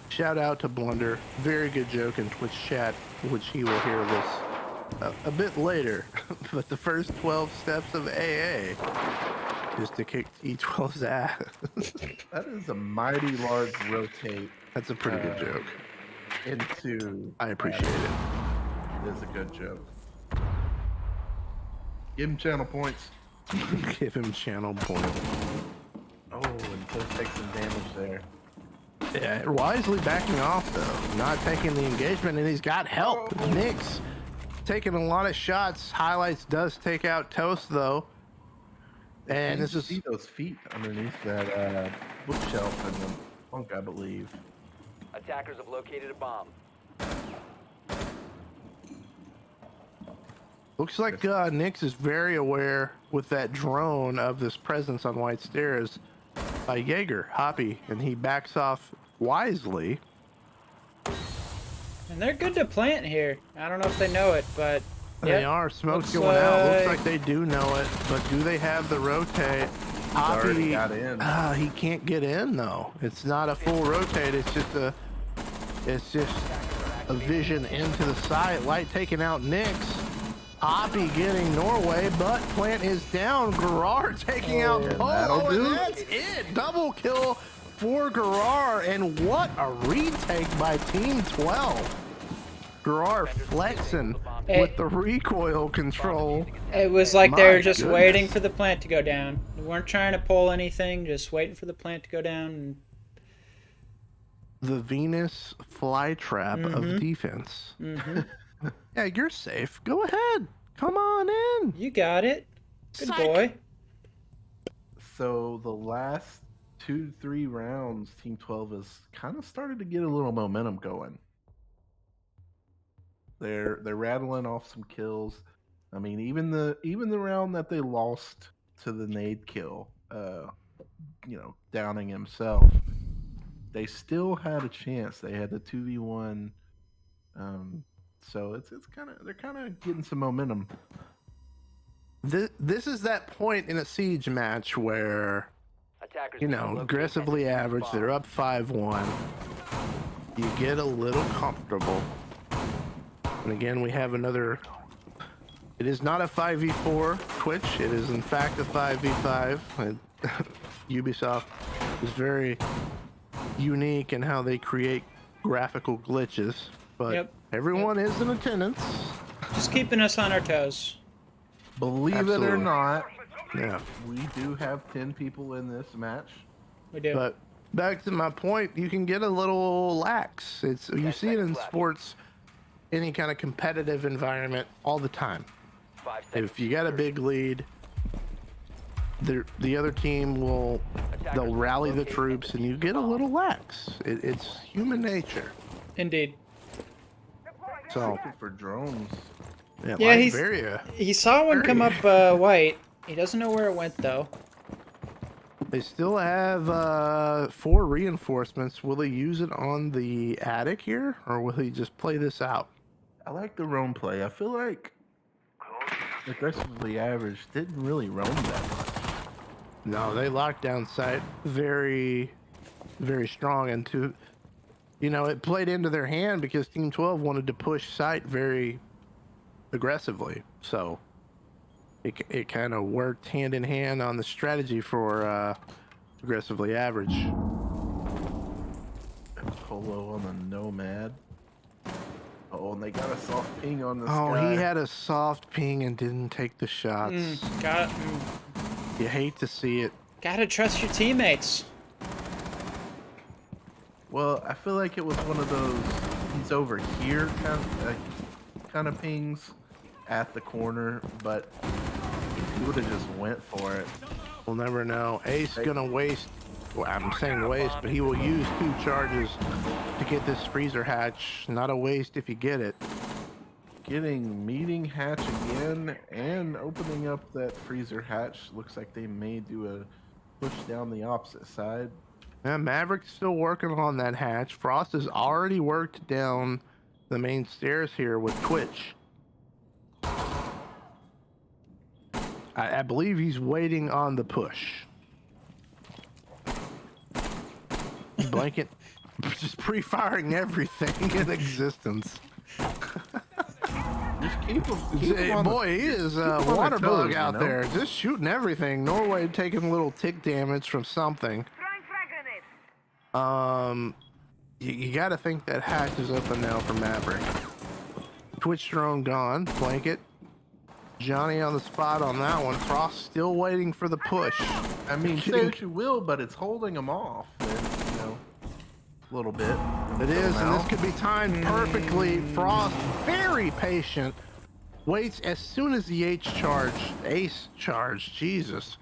Shout out to Blunder. Very good joke in Twitch chat, which he will hear this a bit later. But the first 12 steps of AA is to kick E12's ass. That is a mighty large rotate That's a pretty good joke. into. I appreciate it. It is a good joke. Give him channel points. Give him channel point. Oh, and Toast takes some damage there. Yeah, wisely backing off though, not taking the engagement, and he's got help. Nick's taking a lot of shots. Highlights does take out Toast though, and You this is see those feet underneath that bookshelf in the bunk, I believe. Attackers have located a bomb. Looks like Nyx is very aware with that drone of this presence on White Stairs by Jaeger, Hoppy, and he backs off wisely. And they're good to plant here. I don't know if they know it, but They yep. are. Smoke's Looks going out. Looks like- like they do know it, but do they have the rotate? already Hoppy, got in. he can't get in though. It's not a full rotate. It's just a vision into the site. Light taking out Nyx. Hoppy getting Norway, but plant is down. Garrar taking out Polo, that'll do. and that's it. Double kill for Garrar, and what a retake by Team 12. Garrar flexing with the recoil control. It was like they My were just goodness. waiting for the plant to go down. They weren't trying to pull anything, just waiting for the plant to go down. And The Venus flytrap of defense. Yeah, you're safe. Go ahead. Come on in. you got it. Good Psych. boy. So the last 2-3 rounds, Team 12 has kind of started to get a little momentum going. They're rattling off some kills. I mean, even the round that they lost to the nade kill, downing himself, they still had a chance. They had the 2v1. So they're kind of getting some momentum. This is that point in a siege match where, Attackers you need to know, locate aggressively and defuse the average. bomb. They're up 5-1. You get a little comfortable. And again, we have another. It is not a 5v4 Twitch. It is in fact a 5v5. And Ubisoft is very unique in how they create graphical glitches. But Yep. everyone is in attendance. Just keeping us on our toes. Believe it Absolutely. or not, Yeah. we do have 10 people in this match. We do. But back to my point, you can get a little lax. You see it in seconds left. sports, any kind of competitive environment all the time. 5 seconds. If you got a big lead, the other team they'll rally the troops, and you get a little lax. It's human nature. Indeed. So Looking for drones. Yeah, he's- Liberia, He saw one come up white. He doesn't know where it went, though. they still have 4 reinforcements. Will he use it on the attic here, or will he just play this out? I like the roam play. I feel like aggressively average didn't really roam that much. No, they locked down site very, very strong, and it played into their hand because Team 12 wanted to push site very aggressively. So it kind of worked hand in hand on the strategy for aggressively average. Polo on the Nomad. Oh, and they got a soft ping on this Oh, guy. he had a soft ping and didn't take the shots. You hate to see it. Gotta trust your teammates. Well, I feel like it was one of those he's over here kind of pings at the corner, but if he would have just went for it. We'll never know. Ace gonna waste. Well, I'm saying waste, but he will use 2 charges to get this freezer hatch. Not a waste if you get it. Getting meeting hatch again and opening up that freezer hatch. Looks like they may do a push down the opposite side. Yeah, Maverick's still working on that hatch. Frost has already worked down the main stairs here with Twitch. I believe he's waiting on the push. Blanket just pre-firing everything in existence. Just keep him on Boy, he is a keep 'em on water their bug toes, out you know? there, just shooting everything. Norway taking a little tick damage from something. Throwing frag grenade. You got to think that hatch is open now for Maverick. Twitch drone gone. Blanket. Johnny on the spot on that one. Frost still waiting for the push. I mean, say what you will, but it's holding him off. A little bit. It is, and this could be timed perfectly. Frost, very patient, waits as soon as the Ace charge, Jesus,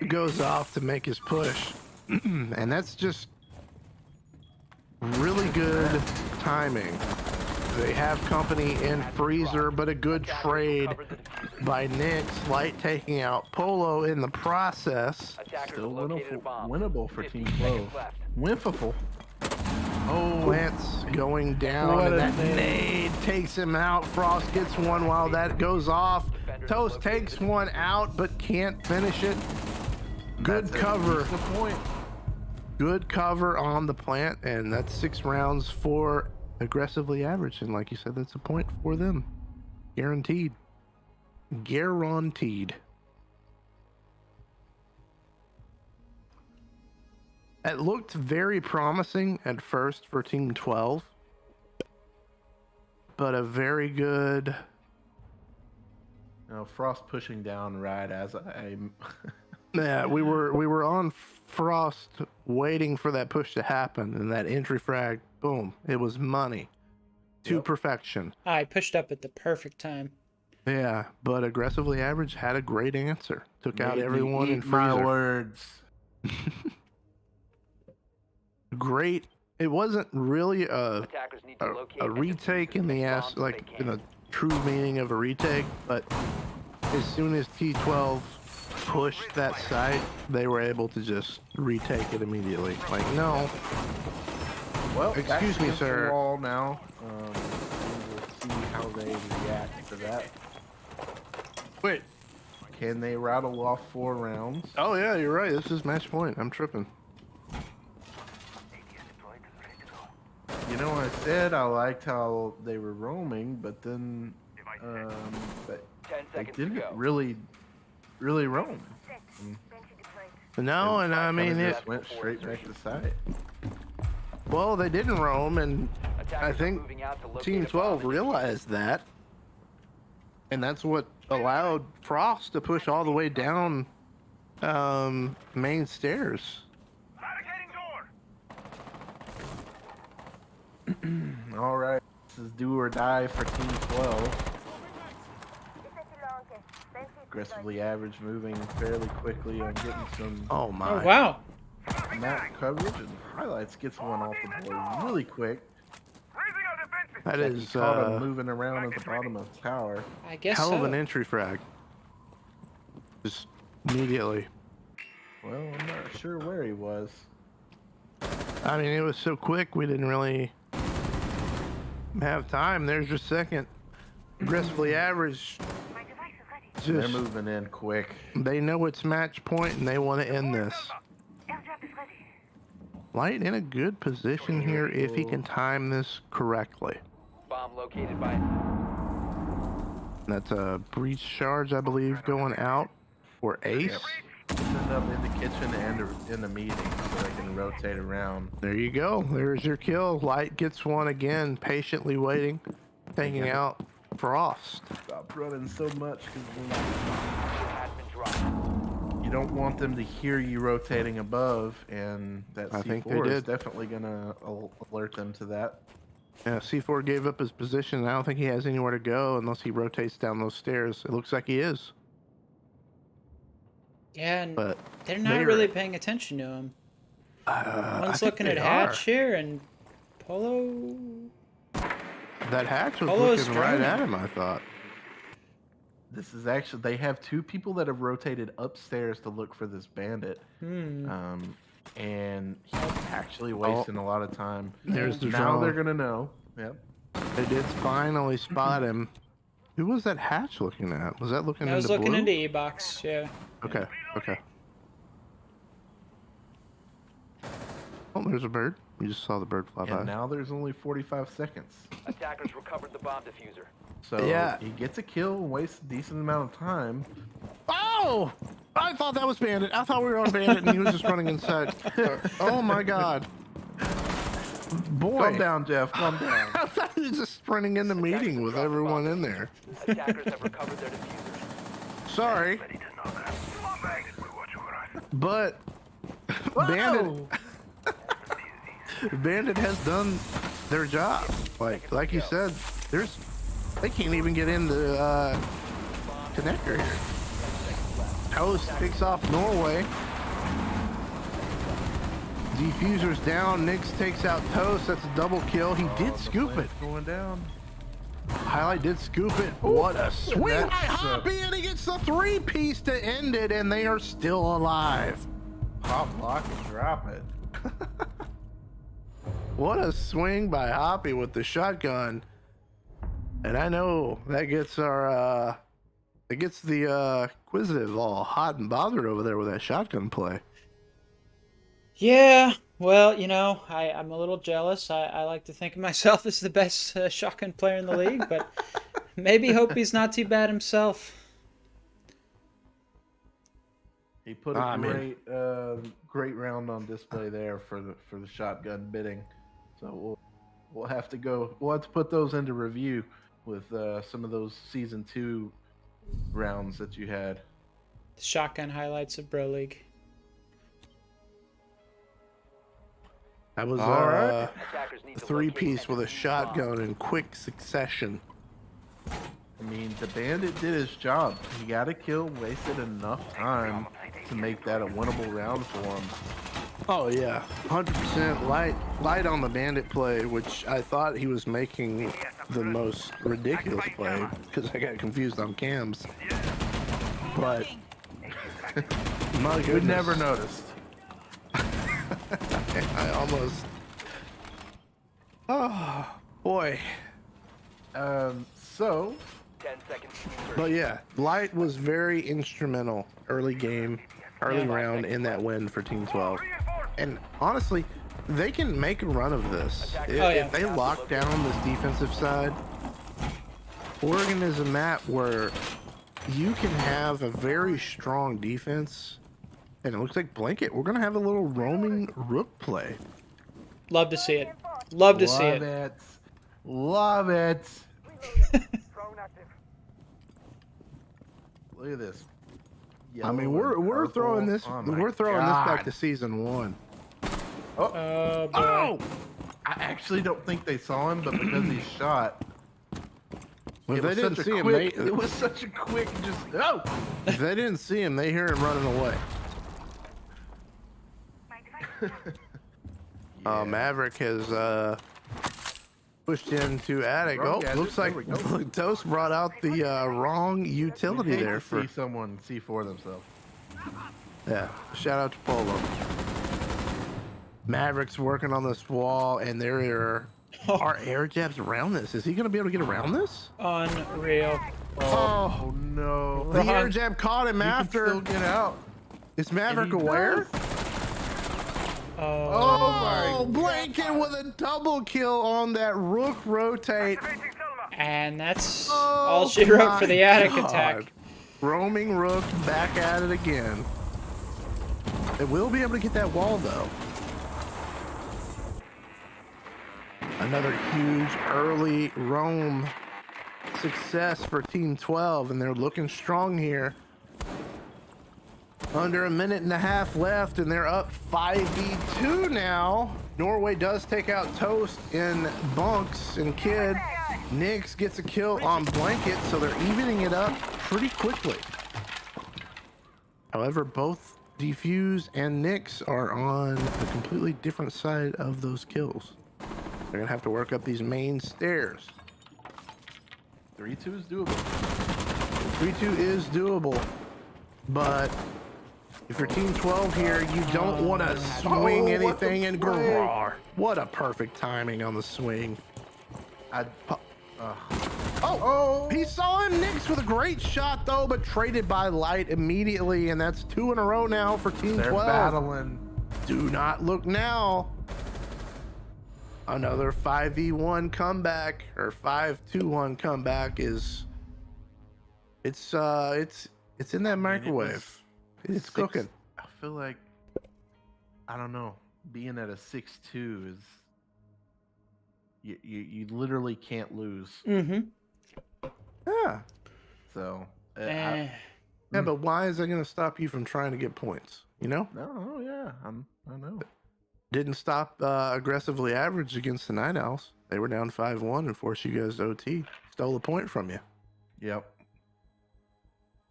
goes off to make his push. And that's just really good timing. They have company in Freezer, but a good trade by Nyx. Light taking out Polo in the process. Attackers Still have located a bomb. winnable for 15 Team seconds 12. left. Winful. Oh, Lance going down, What and a that nade. nade takes him out. Frost gets one while that goes off. Toast takes one out, but can't finish it. Good That's it. cover. That's the point. Good cover on the plant, and that's 6 rounds for aggressively average. And like you said, that's a point for them. Guaranteed. Guaranteed. It looked very promising at first for Team 12, but a very good. Frost pushing down right as I Yeah, we were on Frost waiting for that push to happen, and that entry frag, boom, it was money to perfection. I pushed up at the perfect time. Yeah, but aggressively average had a great answer. Took out made me everyone in eat my Freezer. words. Great. It wasn't really Attackers need to locate a and retake defuse in the bombs ass, if they like in can. the true meaning of a retake, but as soon as T12 pushed that site, they were able to just retake it immediately. Like, no. Well, Excuse back me, against the sir. wall now. We will see how they react to that. Wait. Can they rattle off 4 rounds? Oh yeah, you're right. This is match point. I'm tripping. You know, I said I liked how they were roaming, but then but 10 they seconds to didn't go. really roam. No, and I mean They it. just went straight back to site. Well, they didn't roam, and Attackers I are think moving out to locate Team a bomb 12 and realized that, and that's what allowed Frost to push all the way down main stairs. All right, this is do or die for Team 12. Aggressively average, moving fairly quickly and getting some Oh my! Oh, wow. map coverage and highlights. Gets one off the board really quick. That He is caught him moving around at the bottom of the tower. I guess hell so. of an entry frag. Just immediately. Well, I'm not sure where he was. I mean, it was so quick we didn't really have time. There's your second. Aggressively average. They're Just moving in quick. they know it's match point and they want to end this. Light in a good position here if he can time this correctly. bomb located by That's a breach charge, I believe, going out for Ace. Yep. End up in the kitchen and in the meeting so they can rotate around. There you go. There's your kill. Light gets one again, patiently waiting, taking out Frost. Stop running so much because has been dropped. you don't want them to hear you rotating above, and that I think they C4 is did. definitely gonna alert them to that. Yeah, C4 gave up his position. I don't think he has anywhere to go unless he rotates down those stairs. It looks like he is, Yeah, and but they're not they're- really paying attention to him. I One's think looking they at are. Hatch here, and Polo. That Hatch was Polo's looking right droning. at him, I thought. This is actually, they have 2 people that have rotated upstairs to look for this bandit. And he's actually wasting a lot of time. There's the Now drone. they're gonna know. Yep. They did finally spot him. Who was that Hatch looking at? Was that looking I was into looking blue? into E-Box, yeah. Okay, okay. Oh, there's a bird. You just saw the bird fly by. And now there's only 45 seconds. Attackers recovered the bomb diffuser. So Yeah. he gets a kill and wastes a decent amount of time. Oh! I thought that was Bandit. I thought we were on Bandit and he was just running inside. Oh my god. Boy. Calm down, Jeff. Calm down. I thought he was just sprinting in the meeting with everyone in there. Attackers have recovered their diffuser. Sorry. But Bandit Bandit has done their job. Like you said, they can't even get in the connector here. Toast picks off Norway. Diffuser's down. Nyx takes out Toast. That's a double kill. He did scoop it. Going down. Highlight did scoop it. What a swing by that's, Hoppy, and he gets the 3-piece to end it, and they are still alive. Pop, lock, and drop it. What a swing by Hoppy with the shotgun. And I know that gets our it gets the Quisitive all hot and bothered over there with that shotgun play. Yeah, well, I'm a little jealous. I like to think of myself as the best shotgun player in the league, but maybe Hopi's not too bad himself. He put a great round on display there for the shotgun bidding. So we'll have to go. We'll have to put those into review with some of those season 2 rounds that you had. The shotgun highlights of Bro League. That was Alright. a 3-piece with a shotgun in quick succession. I mean, the bandit did his job. He got a kill, wasted enough time to make that a winnable round for him. Oh yeah, 100% light on the bandit play, which I thought he was making the most ridiculous play because I got confused on cams. But my goodness, We never noticed. I almost. Oh boy. So 10 seconds. But yeah, Light was very instrumental early round in that win for Team 12. And honestly, they can make a run of this. If they lock down this defensive side, Oregon is a map where you can have a very strong defense. And it looks like Blanket, we're going to have a little roaming rook play. Love to see it. Love to see love it. it. Love it. Drone active. Look at this. I mean, Yellow and we're throwing purple. this Oh my we're throwing this back God. to season 1. Oh, boy. Oh! I actually don't think they saw him, but because he shot, Well, if they was didn't such a see him, quick, they it was such a quick just oh. if they didn't see him, they hear him running away. Maverick has pushed into Attic. Wrong Oh, gadget. looks like There we go. Toast brought out the wrong utility Hate there to for see someone see for themselves. yeah. Shout out to Polo. Maverick's working on this wall, and there are air jabs around this. Is he going to be able to get around this? Unreal. Oh, no! the air Wrong. jab caught him He can after. still get out. Is Maverick And he aware? does. Oh, Oh, Blanket with a double kill on that rook rotate. Activating Selma. and that's Oh, all she wrote for the attic my attack. God. Roaming rook back at it again. They will be able to get that wall though. Another huge early roam success for Team 12, and they're looking strong here. Under a minute and a half left, and they're up 5v2 now. Norway does take out Toast in Bunks and Kid. Nix gets a kill on Blanket, so they're evening it up pretty quickly. However, both Defuse and Nix are on a completely different side of those kills. They're gonna have to work up these main stairs. 3-2 is doable. 3-2 is doable, but if you're Team 12 here, you don't want to swing what the anything and play. Garar. What a perfect timing on the swing. Oh, he saw him. Nix with a great shot though, but traded by Light immediately, and that's 2 in a row now for Team They're 12. battling. Do not look now. Another 5v1 comeback or 5-2-1 comeback is it's in that microwave. It's cooking. I feel like I don't know. Being at a 6-2 is you literally can't lose. Mm-hmm. Yeah. So Eh. Yeah, but why is that going to stop you from trying to get points? You know? no, yeah, I know. Didn't stop aggressively average against the Night Owls. They were down 5-1 and forced you guys to OT. Stole a point from you. Yep.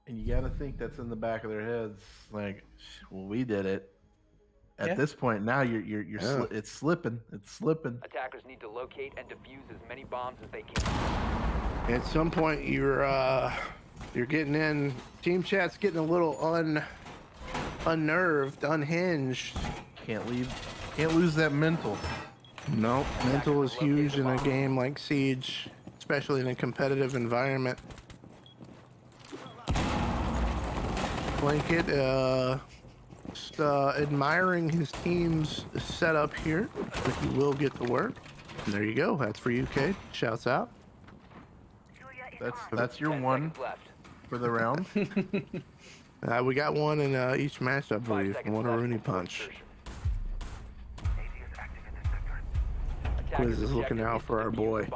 And you got to think that's in the back of their heads. Like, well, we did it. At Yeah. this point, now you're Yeah. it's slipping. It's slipping. Attackers need to locate and defuse as many bombs as they can. At some point, you're getting in. Team chat's getting a little unnerved, unhinged. Can't lose that mental. No, mental is huge in a game like Siege, especially in a competitive environment. Blanket, just admiring his team's setup here, but he will get to work. And there you go. That's for you, Cade. Shouts out. That's your one Left. for the round. We got one in each match, I 5 believe. seconds One a left Rooney before punch. insertion. Quiz Attackers is looking objective out is for our to defuse boy. the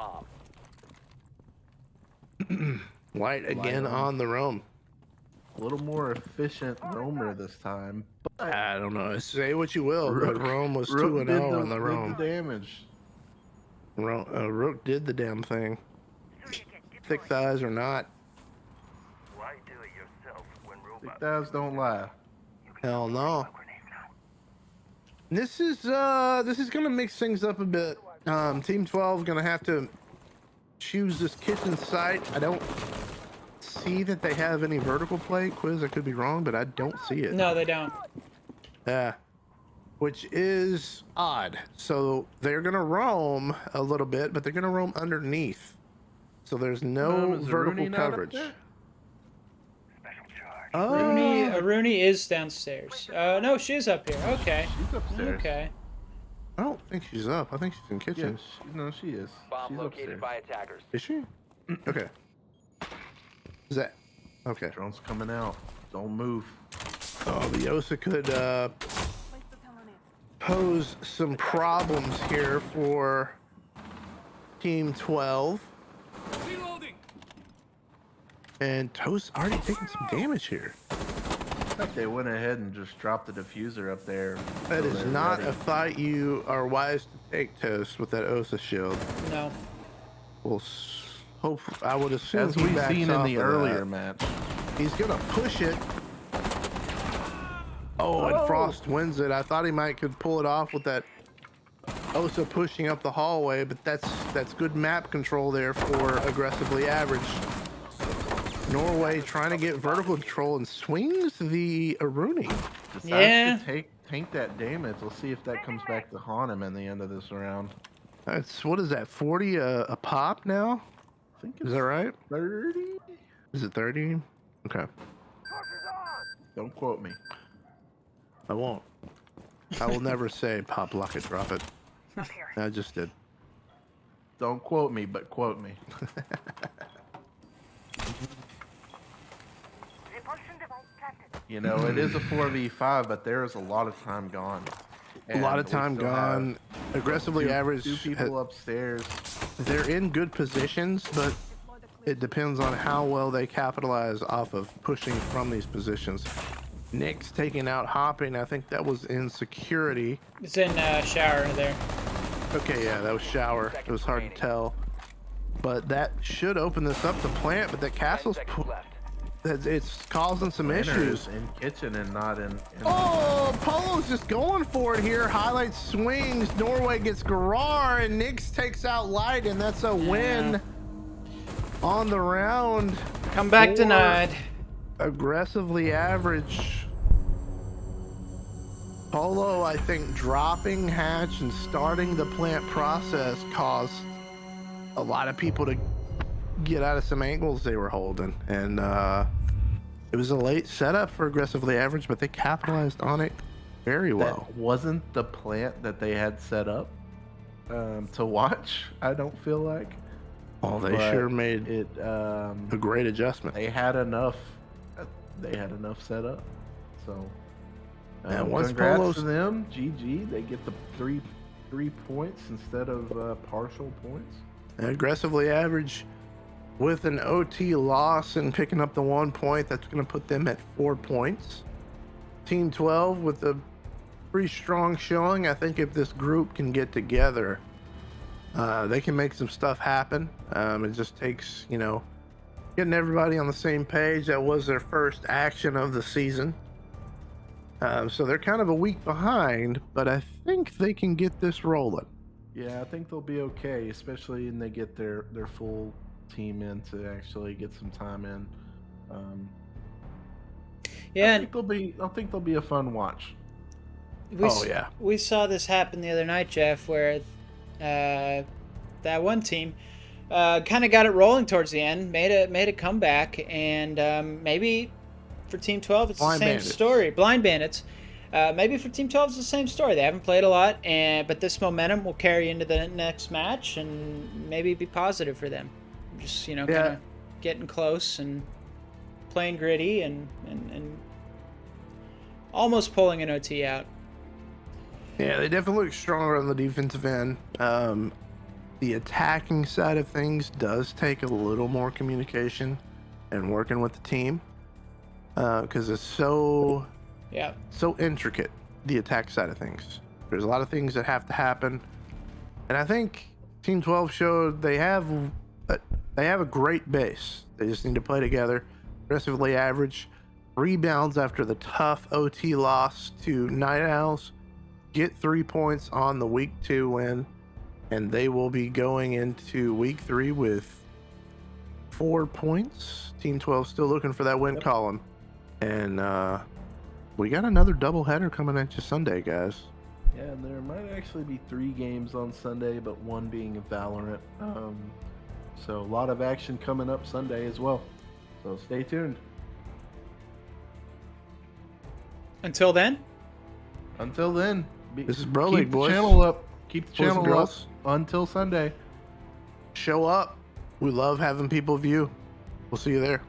bomb. White again on. on the roam. A little more efficient roamer this time. But I don't know. Say what you will, but Rome was 2-0 did on the did Rome. the damage. Rook did the damn thing. Thick thighs or not. Why do it yourself when Big robots thighs don't lie. Hell no. This is gonna mix things up a bit. Team 12 is gonna have to choose this kitchen site. I don't see that they have any vertical play. Quiz, I could be wrong, but I don't see it. No, they don't. Yeah. Which is odd. So they're gonna roam a little bit, but they're gonna roam underneath. So there's no Is vertical Rooney not up coverage. there? special charge? Oh, Rooney is downstairs. No, she's up here. Okay. She's upstairs. Okay. I don't think she's up. I think she's in Yeah, kitchen. no, she is. Bomb She's located upstairs. by attackers. Is she? Okay. Is that okay? Drone's coming out. Don't move. Oh, the Osa could pose some problems here for Team 12. And Toast already taking some damage here. I thought they went ahead and just dropped the diffuser up there. That so is they're not ready. a fight you are wise to take, Toast, with that Osa shield. No. Well, hope I would assume As he we've backs seen in off the of earlier that. match. He's gonna push it. Oh, and Frost wins it. I thought he might could pull it off with that Osa pushing up the hallway, but that's good map control there for aggressively average. Norway trying to get vertical control and swings the Aruni. Decides Yeah. to tank that damage. We'll see if that comes back to haunt him in the end of this round. That's what is that? 40 a pop now? I think Is it's that right? 30. Is it 30? Okay, Don't quote me. I won't. I will never say pop, lock it, drop it. I just did. Don't quote me, but quote me. Repulsion device planted. You know, it is a 4v5, but there is a lot of time gone. A lot of And we time still gone. have Aggressively two average. people upstairs. They're in good positions, but it depends on how well they capitalize off of pushing from these positions. Nick's taking out Hopping. I think that was in security. It's in shower there. Okay, yeah, that was shower. It was hard to tell. But that should open this up to plant, but that 10 castle's seconds left. it's causing some Winner issues. is in kitchen and not in. Oh, Polo's just going for it here. Highlight swings. Norway gets Garrar, and Nix takes out Light, and that's a win on the round. Come back for denied. Aggressively average. Polo, I think, dropping hatch and starting the plant process caused a lot of people to get out of some angles they were holding, and it was a late setup for aggressively average, but they capitalized on it very well. That wasn't the plant that they had set up to watch. I don't feel like. Oh, they But sure made it. a great adjustment. They had enough. They had enough set up. So. And once congrats Polo's- to them. GG. They get the three points instead of partial points. Aggressively average with an OT loss and picking up the 1 point. That's going to put them at 4 points. Team 12 with a pretty strong showing. I think if this group can get together, they can make some stuff happen. It just takes, getting everybody on the same page. That was their first action of the season. So they're kind of a week behind, but I think they can get this rolling. Yeah, I think they'll be okay, especially when they get their full team in to actually get some time in. Yeah, I think they'll be a fun watch. we saw this happen the other night, Jeff, where that one team kind of got it rolling towards the end, made a comeback, and maybe for Team 12 it's Blind the same Bandits. story. Blind Bandits. Maybe for Team 12 it's the same story. They haven't played a lot, but this momentum will carry into the next match and maybe be positive for them. Just kind of getting close and playing gritty and almost pulling an OT out. Yeah, they definitely look stronger on the defensive end. The attacking side of things does take a little more communication and working with the team because it's so intricate, the attack side of things. There's a lot of things that have to happen, and I think Team 12 showed they have a great base. They just need to play together. Aggressively average rebounds after the tough OT loss to Night Owls. Get 3 points on the week 2 win, and they will be going into week 3 with 4 points. Team 12 still looking for that win column, and we got another doubleheader coming at you Sunday, guys. Yeah, there might actually be 3 games on Sunday, but one being a Valorant. So a lot of action coming up Sunday as well. So stay tuned. Until then, This is Bro keep League, the boys. channel up. Keep the Boys and channel up girls. until Sunday. Show up. We love having people view. We'll see you there.